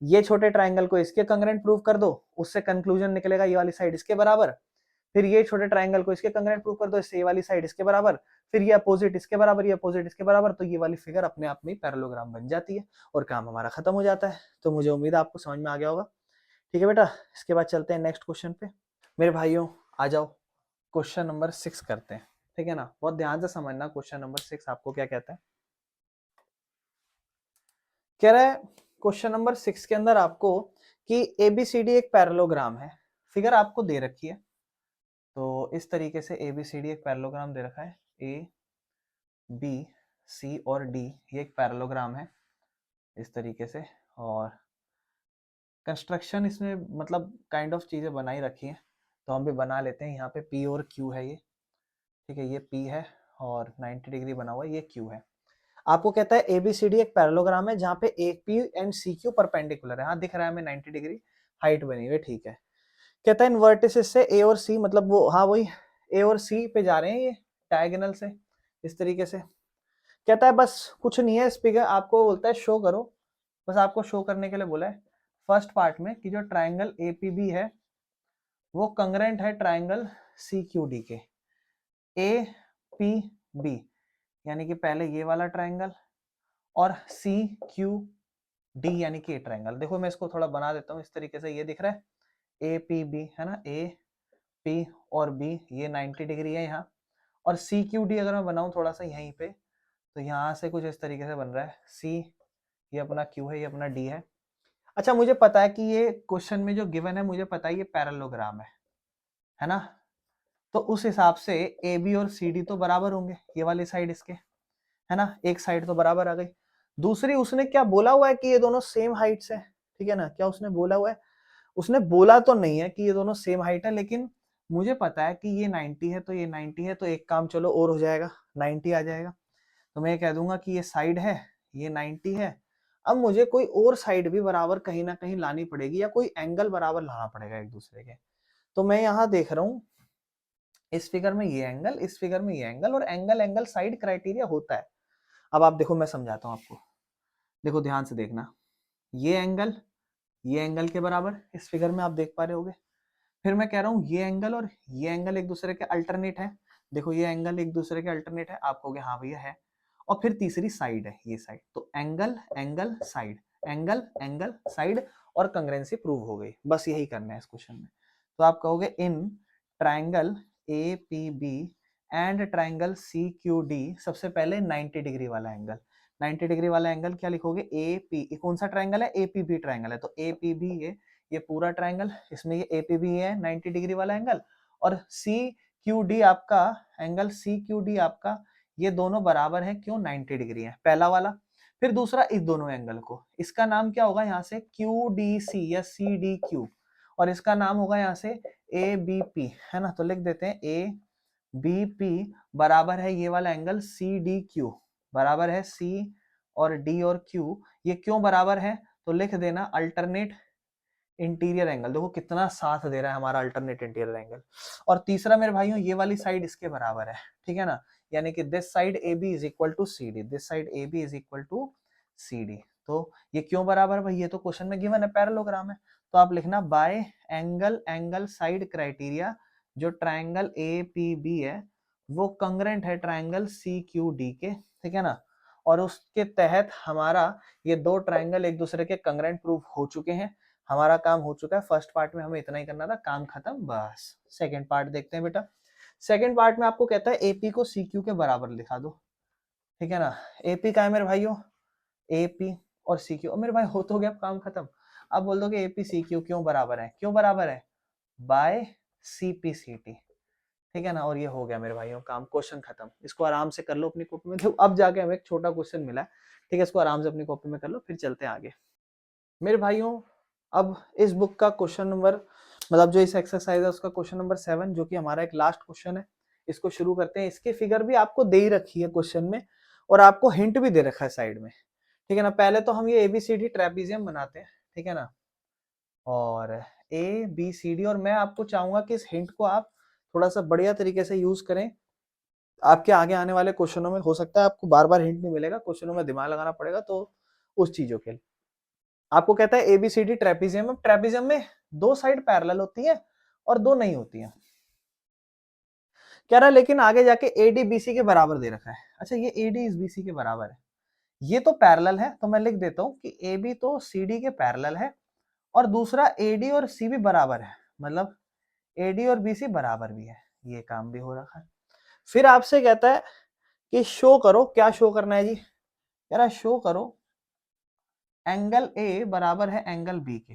S1: ये छोटे ट्राइंगल को इसके कंग्रेंट प्रूव कर दो, उससे कंक्लूजन निकलेगा ये वाली साइड इसके बराबर। फिर ये छोटे ट्राइंगल को इसके कंग्रेंट प्रूव कर दो, इससे ये वाली साइड इसके बराबर। फिर ये अपोजिट इसके बराबर, ये अपोजिट इसके बराबर, तो ये वाली फिगर अपने आप में पैरेललोग्राम बन जाती है और काम हमारा खत्म हो जाता है। तो मुझे उम्मीद है आपको समझ में आ गया होगा, ठीक है बेटा। इसके बाद चलते हैं नेक्स्ट क्वेश्चन पे। मेरे भाइयों आ जाओ, क्वेश्चन नंबर 6 करते हैं, ठीक है ना। बहुत ध्यान से समझना, क्वेश्चन नंबर 6 आपको क्या कहता है। कह रहा है क्वेश्चन नंबर 6 के अंदर आपको कि एबीसीडी एक पैरेललोग्राम है, फिगर आपको दे रखी है। तो इस तरीके से एबीसीडी एक पैरेललोग्राम दे रखा है, ए बी सी और डी, ये एक पैरेललोग्राम है इस तरीके से। और कंस्ट्रक्शन इसमें मतलब काइंड ऑफ चीजें बनाई रखी हैं, तो हम भी बना लेते हैं। यहाँ पे पी और क्यू है ये, ठीक है, ये पी है और 90 डिग्री बना हुआ है, ये क्यू है। आपको कहता है एबीसीडी एक पैरेललोग्राम है जहां पे A P and C Q perpendicular है। हाँ दिख रहा है हमें 90 डिग्री हाइट बनी हुई, ठीक है। कहता है इन वर्टिसेस से ए और सी, मतलब वो हाँ वही ए और सी पे जा रहे हैं ये डायगोनल से इस तरीके से। कहता है बस कुछ नहीं है, स्पीकर आपको बोलता है शो करो, बस आपको शो करने के लिए बोला है फर्स्ट पार्ट में कि जो ट्राइंगल एपीबी है वो कंग्रेंट है ट्राइंगल सीक्यूडी के। ए पी बी यानी कि पहले ये वाला ट्राइंगल और सी क्यू डी यानी कि ए ट्राइंगल। देखो मैं इसको थोड़ा बना देता हूँ इस तरीके से, ये दिख रहा है ए पी बी है ना, ए पी और बी ये 90 डिग्री है यहाँ, और सी क्यू डी अगर मैं बनाऊं थोड़ा सा यहीं पे तो यहाँ से कुछ इस तरीके से बन रहा है। सी ये अपना क्यू है, ये अपना डी है। अच्छा मुझे पता है कि ये क्वेश्चन में जो गिवन है मुझे पता है ये पैरेललोग्राम है ना, तो उस हिसाब से ए बी और सी डी तो बराबर होंगे, ये वाली साइड इसके है ना, एक साइड तो बराबर आ गई। दूसरी उसने क्या बोला हुआ है कि ये दोनों सेम हाइट्स है, ठीक है ना, क्या उसने बोला हुआ है? उसने बोला तो नहीं है कि ये दोनों सेम हाइट है, लेकिन मुझे पता है कि ये 90 है तो ये 90 है, तो एक काम चलो और हो जाएगा, 90 आ जाएगा। तो मैं कह दूंगा कि ये साइड है, ये 90 है। अब मुझे कोई और साइड भी बराबर कहीं ना कहीं लानी पड़ेगी या कोई एंगल बराबर लाना पड़ेगा एक दूसरे के। तो मैं यहाँ देख रहा हूँ इस फिगर में ये एंगल, इस फिगर में ये एंगल, और एंगल एंगल साइड क्राइटेरिया होता है। अब आप देखो मैं समझाता हूँ आपको, देखो ध्यान से देखना, ये एंगल के बराबर इस फिगर में आप देख पा रहे होगे। फिर मैं कह रहा हूँ ये एंगल और ये एंगल एक दूसरे के अल्टरनेट है, देखो ये एंगल एक दूसरे के अल्टरनेट है, आप कहोगे हाँ भैया है। और फिर तीसरी साइड है ये साइड, तो angle angle side, angle angle side, और कंग्रेंसी प्रूव हो गई। बस यही करना है इस क्वेश्चन में। तो आप कहोगे in triangle A P B and triangle C Q D, सबसे पहले 90 डिग्री वाला एंगल, 90 डिग्री वाला एंगल क्या लिखोगे, ए पी, कौन सा ट्राइंगल है, ए पी बी ट्राइंगल है, तो ए पी बी ये पूरा ट्राइंगल, इसमें ये ए पी बी है 90 डिग्री वाला एंगल, और सी क्यू डी आपका एंगल, सी क्यू डी आपका ये दोनों बराबर है, क्यों, 90 डिग्री है पहला वाला। फिर दूसरा इस दोनों एंगल को, इसका नाम क्या होगा यहाँ से, क्यू डी सी या सी डी क्यू, और इसका नाम होगा यहाँ से ए बी पी, है ना, तो लिख देते हैं ए बी पी बराबर है ये वाला एंगल सी डी क्यू, बराबर है सी और डी और क्यू, ये क्यों बराबर है, तो लिख देना अल्टरनेट इंटीरियर एंगल, देखो कितना साथ दे रहा है हमारा अल्टरनेट इंटीरियर एंगल। और तीसरा मेरे भाइयों ये वाली साइड इसके बराबर है, ठीक है ना, यानी कि this side A B is equal to C D, this side A B is equal to C D. तो ये क्यों बराबर भाई, ये तो क्वेश्चन में गिवन है, पैरेललोग्राम है, तो आप लिखना by angle angle side criteria जो ट्राइंगल ए पी बी है वो कंग्रेंट है ट्राइंगल सी क्यू डी के, ठीक है ना, और उसके तहत हमारा ये दो ट्राइंगल एक दूसरे के कंग्रेंट प्रूफ हो चुके हैं। हमारा काम हो चुका है, फर्स्ट पार्ट में हमें इतना ही करना था, काम खत्म बस। सेकंड पार्ट देखते हैं बेटा। सेकंड पार्ट में आपको कहता है एपी को सीक्यू के बराबर लिखा दो, ठीक है ना, एपी का है मेरे भाइयों, एपी और सीक्यू, और मेरे भाई हो तो गया काम खत्म। अब बोल दो कि एपी सीक्यू क्यों बराबर है, क्यों बराबर है, बाय सीपीसीटी, ठीक है ना, और ये हो गया मेरे भाइयों काम, क्वेश्चन खत्म। इसको आराम से कर लो अपनी कॉपी में, तो अब जाके हमें एक छोटा क्वेश्चन मिला है, ठीक है, इसको आराम से अपनी कॉपी में कर लो, फिर चलते हैं आगे मेरे भाइयों। अब इस बुक का क्वेश्चन नंबर, मतलब जो इस एक्सरसाइज है उसका क्वेश्चन नंबर 7, जो कि हमारा एक लास्ट क्वेश्चन है, इसको शुरू करते हैं। इसकी फिगर भी आपको दे ही रखी है क्वेश्चन में, और आपको हिंट भी दे रखा है साइड में, ठीक है ना। पहले तो हम ये एबीसीडी ट्रेपीजियम बनाते हैं, ठीक है ना, और ए बी सी डी, और मैं आपको चाहूंगा कि इस हिंट को आप थोड़ा सा बढ़िया तरीके से यूज करें। आपके आगे आने वाले क्वेश्चनों में हो सकता है आपको बार बार हिंट नहीं मिलेगा, क्वेश्चनों में दिमाग लगाना पड़ेगा, तो उस चीजों के लिए आपको कहता है एबीसीडी ट्रेपीजियम, ट्रेपीजियम में दो साइड पैरेलल होती है और दो नहीं होती है, कह रहा है लेकिन आगे जाके एडी बीसी के बराबर दे रखा है। अच्छा ये एडी इस बीसी के बराबर है, ये तो पैरेलल है, तो मैं लिख देता हूं कि ए बी तो सी डी के पैरेलल है, और दूसरा एडी और सी भी बराबर है, मतलब एडी और बीसी बराबर भी है, ये काम भी हो रखा है। फिर आपसे कहता है कि शो करो, क्या शो करना है जी, कह रहा है शो करो एंगल ए बराबर है एंगल बी के,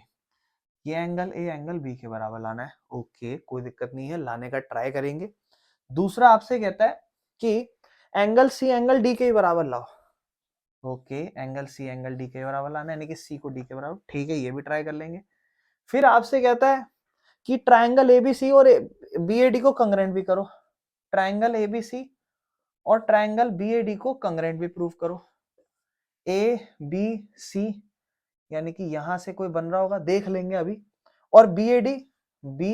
S1: ये एंगल ए एंगल बी के बराबर लाना है। ओके कोई दिक्कत नहीं है, लाने का ट्राई करेंगे। दूसरा आपसे कहता है कि एंगल सी एंगल डी के बराबर लाओ, okay angle C angle D के बराबर लाना है, यानी कि सी को डी के बराबर, ठीक है ये भी ट्राई कर लेंगे। फिर आपसे कहता है कि ट्राइंगल एबीसी और बीएडी को कंग्रेंट भी करो, ट्राइंगल एबीसी और ट्राइंगल बीएडी को कंग्रेंट भी प्रूव करो। ए बी सी यानी कि यहां से कोई बन रहा होगा, देख लेंगे अभी, और बीएडी बी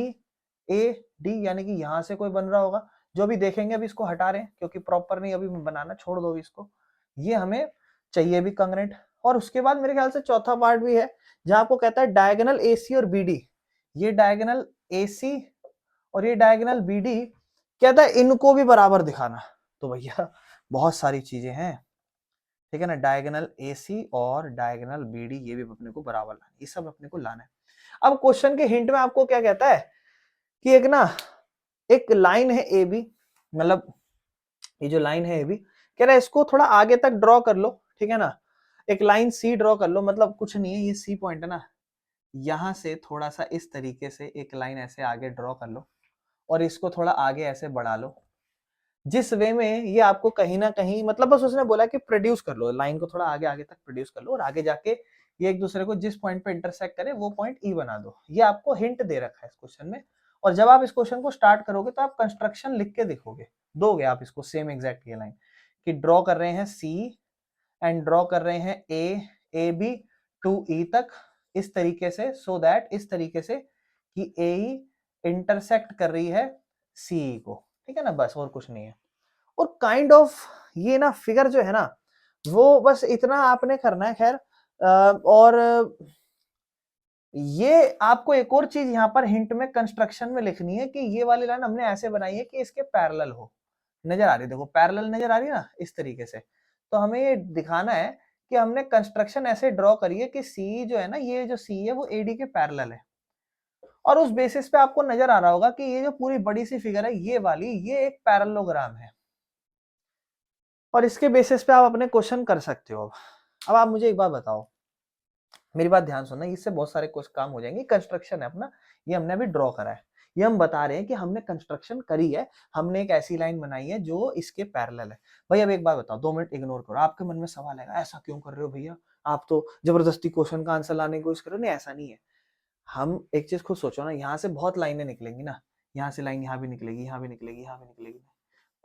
S1: ए डी, यानी कि यहां से कोई बन रहा होगा, जो भी देखेंगे अभी इसको हटा रहे हैं क्योंकि प्रॉपर नहीं अभी बनाना, छोड़ दो इसको, ये हमें चाहिए भी कांग्रेंट। और उसके बाद मेरे ख्याल से चौथा पार्ट भी है जहां आपको कहता है डायगोनल एसी और बीडी, ये डायगोनल एसी और ये डायगोनल बीडी कहता है इनको भी बराबर दिखाना। तो भैया बहुत सारी चीजें हैं, ठीक है ना, डायगोनल एसी और डायगोनल बीडी ये भी अपने को बराबर लाना, ये सब अपने को लाना है। अब क्वेश्चन के हिंट में आपको क्या कहता है कि एक ना एक लाइन है ए बी, मतलब ये जो लाइन है ए बी, कह रहा है इसको थोड़ा आगे तक ड्रॉ कर लो, ठीक है ना, एक लाइन सी ड्रॉ कर लो, मतलब कुछ नहीं है, ये सी पॉइंट है ना, यहां से थोड़ा सा इस तरीके से एक लाइन ऐसे आगे ड्रॉ कर लो और इसको थोड़ा आगे ऐसे बढ़ा लो, जिस वे में ये आपको कहीं ना कहीं, मतलब बस उसने बोला कि प्रोड्यूस कर लो, लाइन को थोड़ा आगे आगे तक प्रोड्यूस कर लो और आगे जाके ये एक दूसरे को जिस पॉइंट पे इंटरसेक्ट करे वो पॉइंट ई बना दो। ये आपको हिंट दे रखा है इस क्वेश्चन में, और जब आप इस क्वेश्चन को स्टार्ट करोगे तो आप कंस्ट्रक्शन लिख के देखोगे, दोगे आप इसको सेम एग्जैक्ट ये लाइन कि ड्रॉ कर रहे हैं सी एंड ड्रॉ कर रहे हैं ए बी टू ई तक इस तरीके से, सो दैट इस तरीके से कि ए इंटरसेक्ट कर रही है सी को, ठीक है ना, बस और कुछ नहीं है। और काइंड ऑफ ये ना फिगर जो है ना वो बस इतना आपने करना है। खैर और ये आपको एक और चीज यहाँ पर हिंट में कंस्ट्रक्शन में लिखनी है कि ये वाली लाइन हमने ऐसे बनाई है कि इसके पैरेलल हो, नजर आ रही, देखो पैरेलल नजर आ रही है ना इस तरीके से, तो हमें ये दिखाना है कि हमने कंस्ट्रक्शन ऐसे ड्रॉ करी है कि सी जो है ना, ये जो सी है वो एडी के पैरेलल है, और उस बेसिस पे आपको नजर आ रहा होगा कि ये जो पूरी बड़ी सी फिगर है ये वाली, ये एक पैरेललोग्राम है, और इसके बेसिस पे आप अपने क्वेश्चन कर सकते हो। अब आप मुझे एक बात बताओ, मेरी बात ध्यान सुनना, इससे बहुत सारे कुछ काम हो जाएंगे, कंस्ट्रक्शन है अपना, ये हमने अभी ड्रॉ करा है, ये हम बता रहे हैं कि हमने कंस्ट्रक्शन करी है, हमने एक ऐसी लाइन बनाई है जो इसके पैरेलल है। भाई अब एक बात बताओ, 2 मिनट इग्नोर करो, आपके मन में सवाल आएगा ऐसा क्यों कर रहे हो भैया, आप तो जबरदस्ती क्वेश्चन का आंसर लाने की कोशिश कर रहे हो। नहीं, ऐसा नहीं है, हम एक चीज खुद सोचो ना, यहाँ से बहुत लाइनें निकलेंगी ना, यहाँ से लाइन यहाँ भी निकलेगी, यहाँ भी निकलेगी, यहाँ भी निकलेगी,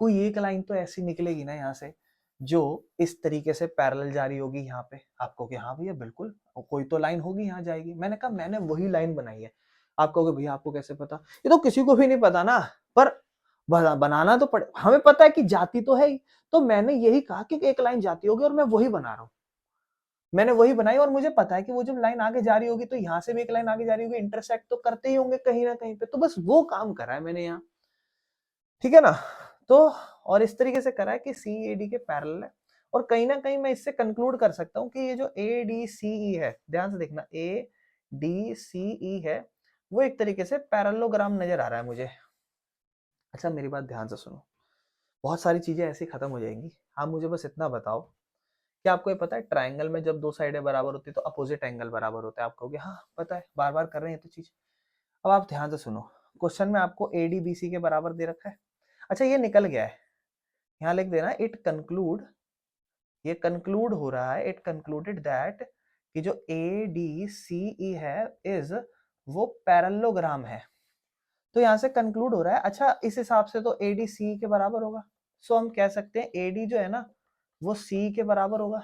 S1: कोई एक लाइन तो ऐसी निकलेगी ना यहाँ से जो इस तरीके से पैरेलल जा रही होगी यहाँ पे, आपको कि हाँ भैया बिल्कुल कोई तो लाइन होगी यहाँ जाएगी, मैंने कहा मैंने वही लाइन बनाई है। आप कहोगे भैया आपको कैसे पता, ये तो किसी को भी नहीं पता ना, पर बनाना तो पड़े, हमें पता है कि जाती तो है ही, तो मैंने यही कहा कि एक लाइन जाती होगी और मैं वही बना रहा हूँ, मैंने वही बनाई, और मुझे पता है कि वो जब लाइन आगे जा रही होगी तो यहाँ से भी एक लाइन आगे जा रही होगी, इंटरसेक्ट तो करते ही होंगे कहीं ना कहीं पे, तो बस वो काम करा है मैंने यहाँ, ठीक है ना। तो और इस तरीके से करा है कि सी ए डी के पैरेलल है, और कहीं ना कहीं मैं इससे कंक्लूड कर सकता हूँ कि ये जो ए डी सी ई है, ध्यान से देखना, ए डी सी ई है, वो एक तरीके से पैरेललोग्राम नजर आ रहा है मुझे। अच्छा मेरी बात ध्यान से सुनो, बहुत सारी चीजें ऐसी खत्म हो जाएंगी, आप मुझे बस इतना बताओ कि आपको ये पता है ट्राइंगल में जब दो साइडें बराबर होती है तो अपोजिट एंगल बराबर होता है, आप कहोगे हाँ पता है, बार बार कर रहे हैं तो चीज। अब आप ध्यान से सुनो, क्वेश्चन में आपको ए डी बी सी के बराबर दे रखा है, अच्छा ये निकल गया है, यहाँ लिख देना इट कंक्लूड, ये कंक्लूड हो रहा है, इट कंक्लूडेड दैट कि जो ए डी सी ई है इज वो पैरेललोग्राम है, तो यहां से कंक्लूड हो रहा है। अच्छा इस हिसाब से तो ए डी सी के बराबर होगा, सो हम कह सकते हैं ए डी जो है ना वो सी के बराबर होगा,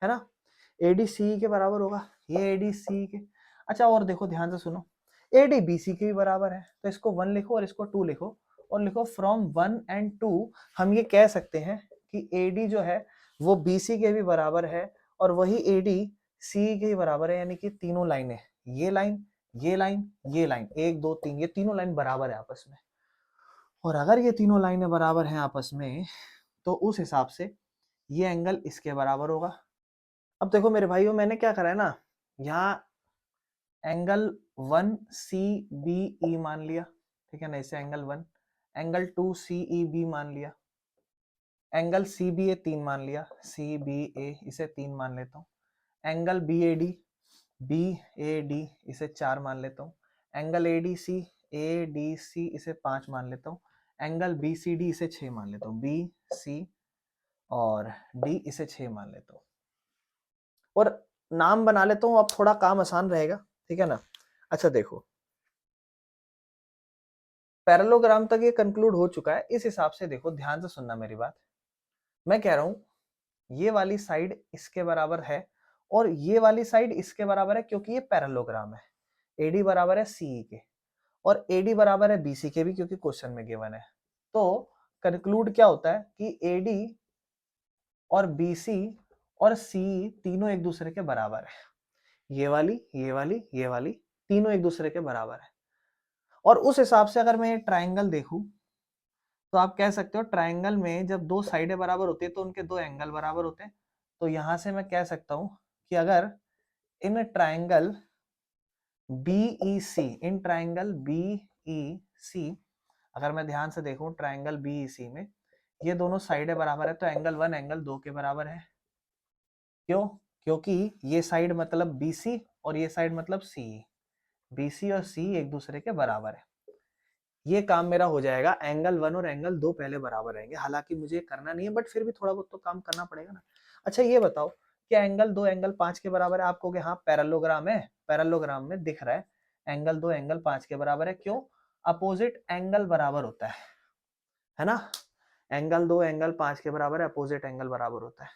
S1: है ना, ए डी सी के बराबर होगा, ये ए डी सी के। अच्छा और देखो ध्यान से सुनो, ए डी बी सी के भी बराबर है, तो इसको 1 लिखो और इसको 2 लिखो, और लिखो फ्रॉम 1 एंड 2 हम ये कह सकते हैं कि ए डी जो है वो बी सी के भी बराबर है, और वही ए डी सी के भी बराबर है, यानी कि तीनों लाइनें, ये लाइन ये लाइन ये लाइन, 1 2 3, ये तीनों लाइन बराबर है आपस में, और अगर ये तीनों लाइनें बराबर हैं आपस में तो उस हिसाब से ये एंगल इसके बराबर होगा। अब देखो मेरे भाइयों, मैंने क्या करा है ना, यहाँ एंगल 1 सी बी ई मान लिया, ठीक है ना, इसे एंगल 1, एंगल 2 सी ई बी मान लिया, एंगल सी बी ए 3 मान लिया, सी बी ए इसे 3 मान लेता हूँ, एंगल बी ए डी इसे 4 मान लेता हूँ, एंगल ए डी सी इसे 5 मान लेता हूँ, एंगल बी सी डी इसे 6 मान लेता हूँ, बी सी और डी इसे 6 मान लेता हूँ, और नाम बना लेता हूँ, अब थोड़ा काम आसान रहेगा, ठीक है ना। अच्छा देखो पैरेललोग्राम तक ये कंक्लूड हो चुका है, इस हिसाब से देखो ध्यान से सुनना मेरी बात, मैं कह रहा हूं ये वाली साइड इसके बराबर है और ये वाली साइड इसके बराबर है, क्योंकि ये पैरेललोग्राम है, एडी बराबर है सी के, और AD बराबर है BC के भी, क्योंकि क्वेश्चन में गिवन है। तो कंक्लूड क्या होता है कि AD और BC और CE तीनों एक दूसरे के बराबर है। ये वाली, ये वाली, ये वाली तीनों एक दूसरे के बराबर है। और उस हिसाब से अगर मैं ये ट्राइंगल देखूं तो आप कह सकते हो ट्राइंगल में जब दो साइडें बराबर होती है तो उनके दो एंगल बराबर होते हैं। तो यहां से मैं कह सकता हूं कि अगर in triangle BEC, in triangle BEC अगर मैं ध्यान से देखूं ट्राइंगल BEC में ये दोनों साइडें बराबर है तो एंगल 1 एंगल 2 के बराबर है। क्यों? क्योंकि ये साइड मतलब BC और ये साइड मतलब CE, BC और CE एक दूसरे के बराबर है। ये काम मेरा हो जाएगा, एंगल 1 और एंगल 2 पहले बराबर रहेंगे। हालांकि मुझे करना नहीं है बट फिर भी थोड़ा बहुत तो काम करना पड़ेगा ना। अच्छा ये बताओ क्या एंगल 2 एंगल 5 के बराबर है? आप कहोगे हाँ पैरेललोग्राम है, पैरेललोग्राम में दिख रहा है एंगल 2 एंगल 5 के बराबर है। क्यों? अपोजिट एंगल बराबर होता है ना। एंगल 2 एंगल 5 के बराबर है, अपोजिट एंगल बराबर होता है।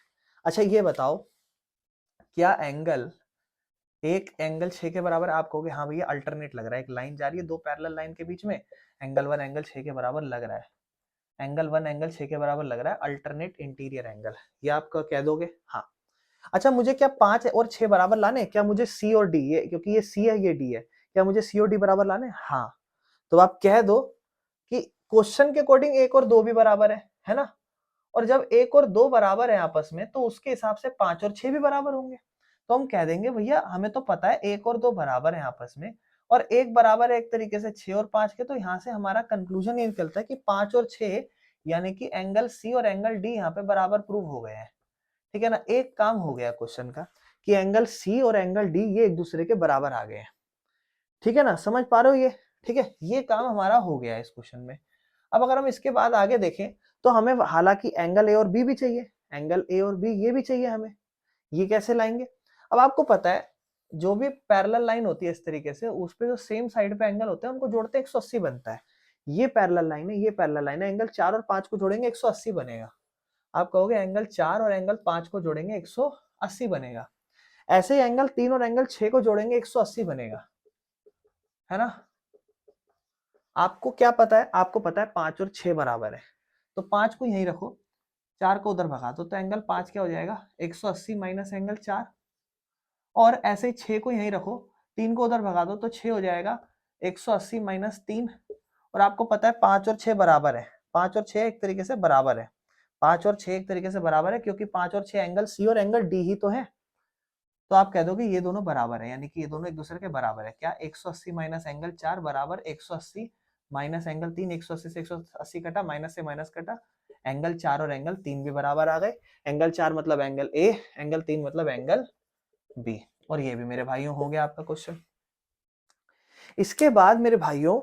S1: अच्छा ये बताओ क्या एंगल एक एंगल 6 के बराबर है? आप कहोगे हाँ भैया अल्टरनेट लग रहा है, एक लाइन जा रही है दो पैरेलल लाइन के बीच में, एंगल 1 एंगल 6 के बराबर लग रहा है, एंगल 1 एंगल 6 के बराबर लग रहा है, अल्टरनेट इंटीरियर एंगल, ये आप कह दोगे हाँ। अच्छा मुझे क्या 5 और 6 बराबर लाने, क्या मुझे C और D, ये क्योंकि ये C है ये D है, क्या मुझे C और D बराबर लाने? हाँ। तो आप कह दो कि क्वेश्चन के अकॉर्डिंग 1 और 2 भी बराबर है ना। और जब 1 और 2 बराबर है आपस में तो उसके हिसाब से 5 और 6 भी बराबर होंगे। तो हम कह देंगे भैया हमें तो पता है 1 और 2 बराबर है आपस में, और 1 बराबर है एक तरीके से 6 और 5 के, तो यहाँ से हमारा कंक्लूजन ये निकलता है कि 5 और 6 यानी कि एंगल C और एंगल D यहाँ पे बराबर प्रूव हो गए हैं। ठीक है ना, एक काम हो गया क्वेश्चन का कि एंगल C और एंगल D ये एक दूसरे के बराबर आ गए हैं। ठीक है ना, समझ पा रहे हो ये? ठीक है, ये काम हमारा हो गया है इस क्वेश्चन में। अब अगर हम इसके बाद आगे देखें तो हमें हालांकि एंगल ए और बी भी चाहिए, एंगल ए और बी ये भी चाहिए हमें, ये कैसे लाएंगे? अब आपको पता है जो भी पैरेलल लाइन होती है इस तरीके से उस पे जो सेम साइड पे एंगल होते हैं उनको जोड़ते 180 बनता है। ये पैरेलल लाइन है, ये पैरेलल लाइन है, एंगल 4 और 5 को जोड़ेंगे 180 बनेगा। आप कहोगे एंगल 4 और एंगल 5 को जोड़ेंगे 180 बनेगा। ऐसे ही एंगल 3 और एंगल 6 को जोड़ेंगे 180 बनेगा, है ना। आपको क्या पता है? आपको पता है 5 और 6 बराबर है, तो 5 को यहीं रखो, 4 को उधर भगा दो, तो एंगल 5 क्या हो जाएगा 180 माइनस एंगल 4। और ऐसे ही 6 को यहीं रखो, 3 को उधर भगा दो तो 6 हो जाएगा 180 माइनस 3। और आपको पता है 5 और 6 बराबर है, 5 और 6 एक तरीके से बराबर है, 5 और 6 एक तरीके से बराबर है क्योंकि 5 और 6 एंगल C और एंगल D ही तो है। तो आप कह दोगे ये दोनों बराबर है, यानी कि ये दोनों एक दूसरे के बराबर है। क्या 180 माइनस एंगल 4 बराबर 180 माइनस एंगल 3, 180 से 180 कटा, माइनस से माइनस कटा, एंगल 4 और एंगल 3 भी बराबर आ गए। एंगल 4 मतलब एंगल A, एंगल 3 मतलब एंगल B। और ये भी मेरे भाइयों हो गया आपका क्वेश्चन। इसके बाद मेरे भाइयों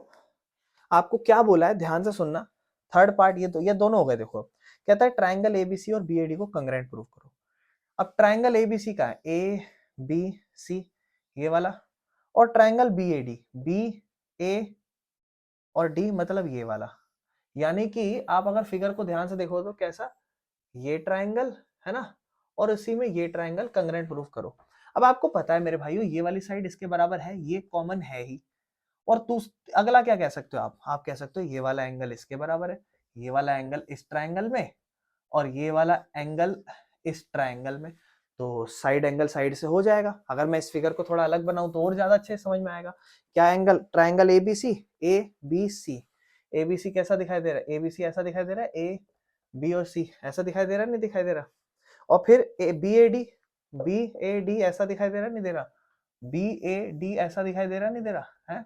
S1: आपको क्या बोला है, ध्यान से सुनना। थर्ड पार्ट ये दोनों हो गए। देखो कहता है ट्राइंगल ABC और BAD को कंग्रेंट प्रूव करो। अब ट्राइंगल ABC का है ABC ये वाला, और ट्राइंगल BAD BA और D मतलब ये वाला। यानी कि आप अगर फिगर को ध्यान से देखो तो कैसा, ये ट्राइंगल है ना, और इसी में ये ट्राइंगल कंग्रेंट प्रूफ करो। अब आपको पता है मेरे भाइयों ये वाली साइड इसके बराबर है, ये कॉमन है ही। और तू अगला क्या कह सकते हो आप कह सकते हो ये वाला एंगल इसके बराबर है, ये वाला एंगल इस ट्राइंगल में, और ये वाला एंगल इस ट्राइंगल में। तो साइड एंगल साइड से हो जाएगा। अगर मैं इस फिगर को थोड़ा अलग बनाऊं तो और ज्यादा अच्छे समझ में आएगा। क्या एंगल ट्राइंगल ABC कैसा दिखाई दे रहा है? ABC ऐसा दिखाई दे रहा है, A B और C ऐसा दिखाई दे रहा है, नहीं दिखाई दे रहा? और फिर BAD ऐसा दिखाई दे रहा है, नहीं दे रहा? BAD ऐसा दिखाई दे रहा है, नहीं दे रहा है?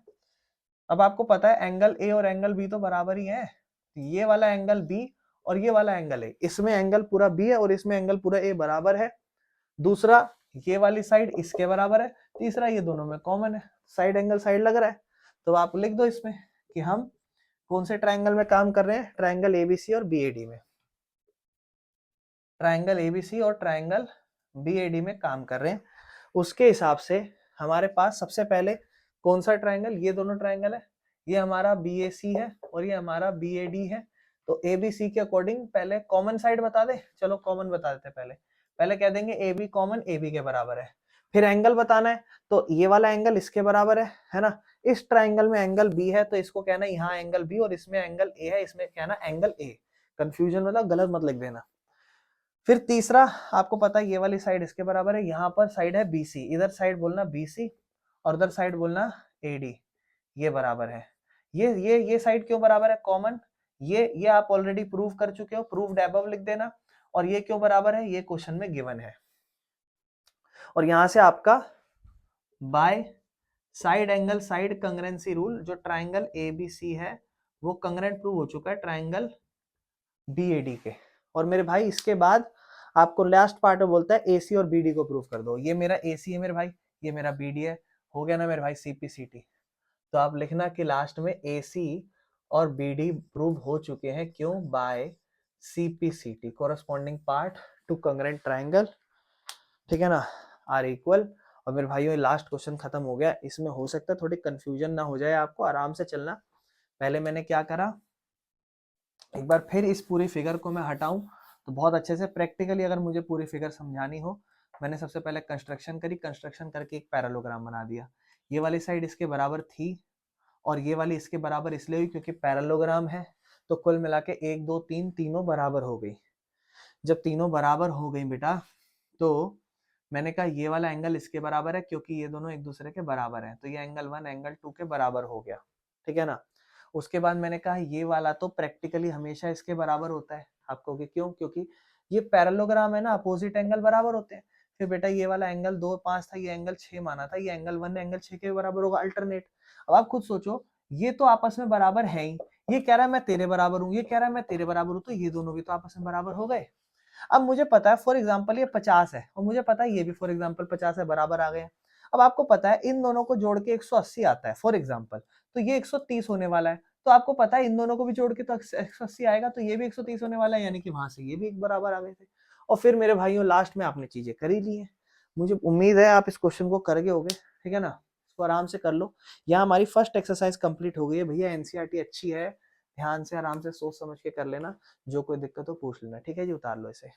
S1: अब आपको पता है एंगल A और एंगल B तो बराबर ही है। ये वाला एंगल B और ये वाला एंगल A, इसमें एंगल पूरा B है और इसमें एंगल पूरा A बराबर है। दूसरा ये वाली साइड इसके बराबर है। तीसरा ये दोनों में कॉमन है, साइड एंगल साइड लग रहा है। तो आप लिख दो इसमें कि हम कौन से ट्राइंगल में काम कर रहे हैं, ट्राइंगल ABC और BAD में। ट्राइंगल ABC और ट्राइंगल BAD में काम कर रहे हैं। उसके हिसाब से हमारे पास सबसे पहले कौन सा ट्राइंगल, ये दोनों ट्राइंगल है, ये हमारा BAC है और ये हमारा BAD है। तो ABC के अकॉर्डिंग पहले कॉमन साइड बता दे, चलो कॉमन बता देते पहले कह देंगे AB कॉमन AB के बराबर है। फिर एंगल बताना है, तो ये वाला एंगल इसके बराबर है ना। इस ट्राइंगल में एंगल बी है, तो इसको कहना है यहाँ एंगल बी, और इसमें एंगल ए है, इसमें कहना एंगल ए। कंफ्यूजन मतलब गलत मत लिख देना। फिर तीसरा, आपको पता है ये वाली साइड इसके बराबर है, यहाँ पर साइड है बीसी, इधर साइड बोलना बीसी और उधर साइड बोलना एडी, ये बराबर है। ये साइड क्यों बराबर है, कॉमन, ये आप ऑलरेडी प्रूव कर चुके हो, प्रूव्ड अबव लिख देना। और ये क्यों बराबर है, ये क्वेश्चन में गिवन है। और यहां से आपका by side angle side congruency rule, जो ट्राइंगल एबीसी है वो कंग्रेंट प्रूव हो चुका है ट्राइंगल बीएडी के। और मेरे भाई इसके बाद आपको लास्ट पार्ट में बोलता है एसी और बीडी को प्रूव कर दो। ये मेरा एसी है मेरे भाई, ये मेरा बीडी है, हो गया ना मेरे भाई सीपीसीटी। तो आप लिखना कि लास्ट में एसी और बीडी प्रूव हो चुके हैं, क्यों, by CPCT, corresponding part to congruent triangle, ठीक है ना, आर इक्वल। और मेरे भाइयों लास्ट क्वेश्चन खत्म हो गया। इसमें हो सकता है थोड़ी कंफ्यूजन ना हो जाए आपको, आराम से चलना। पहले मैंने क्या करा, एक बार फिर इस पूरी फिगर को मैं हटाऊं तो बहुत अच्छे से प्रैक्टिकली अगर मुझे पूरी फिगर समझानी हो, मैंने सबसे पहले कंस्ट्रक्शन करी, कंस्ट्रक्शन करके एक पैरेललोग्राम बना दिया। ये वाली साइड इसके बराबर थी और ये वाली इसके बराबर इसलिए हुई क्योंकि पैरेललोग्राम है, तो कुल मिला के 1 2 3 तीनों बराबर हो गई। जब तीनों बराबर हो गई बेटा, तो मैंने कहा ये वाला एंगल इसके बराबर है क्योंकि ये दोनों एक दूसरे के बराबर हैं, तो ये एंगल 1 एंगल 2 के बराबर हो गया, ठीक है ना। उसके बाद मैंने कहा ये वाला तो प्रैक्टिकली हमेशा इसके बराबर होता है। आप कहोगे क्यों, क्योंकि ये पैरेललोग्राम है ना, अपोजिट एंगल बराबर होते हैं। फिर बेटा ये वाला एंगल 2 5 था, ये एंगल 6 माना था, ये एंगल 1 एंगल 6 के बराबर होगा, अल्टरनेट। अब आप खुद सोचो, ये तो आपस में बराबर है ही, ये कह रहा है मैं तेरे बराबर हूँ, ये कह रहा है मैं तेरे बराबर हूँ, तो ये दोनों भी तो आपस में बराबर हो गए। अब मुझे पता है फॉर एग्जाम्पल ये 50 है और मुझे पता है ये भी फॉर एग्जाम्पल 50 है, बराबर आ गए। अब आपको पता है इन दोनों को जोड़ के 180 आता है फॉर एग्जाम्पल, तो ये 130 होने वाला है। तो आपको पता है इन दोनों को भी जोड़ के तो 180 आएगा, तो ये भी 130 होने वाला है, यानी कि वहां से ये भी एक बराबर आ गए थे। और फिर मेरे भाइयों लास्ट में आपने चीजें कर ही ली है। मुझे उम्मीद है आप इस क्वेश्चन को करके होगे, ठीक है ना, इसको आराम से कर लो। यहाँ हमारी फर्स्ट एक्सरसाइज कंप्लीट हो गई है भैया। एनसीईआरटी अच्छी है, ध्यान से आराम से सोच समझ के कर लेना, जो कोई दिक्कत हो पूछ लेना, ठीक है जी, उतार लो इसे।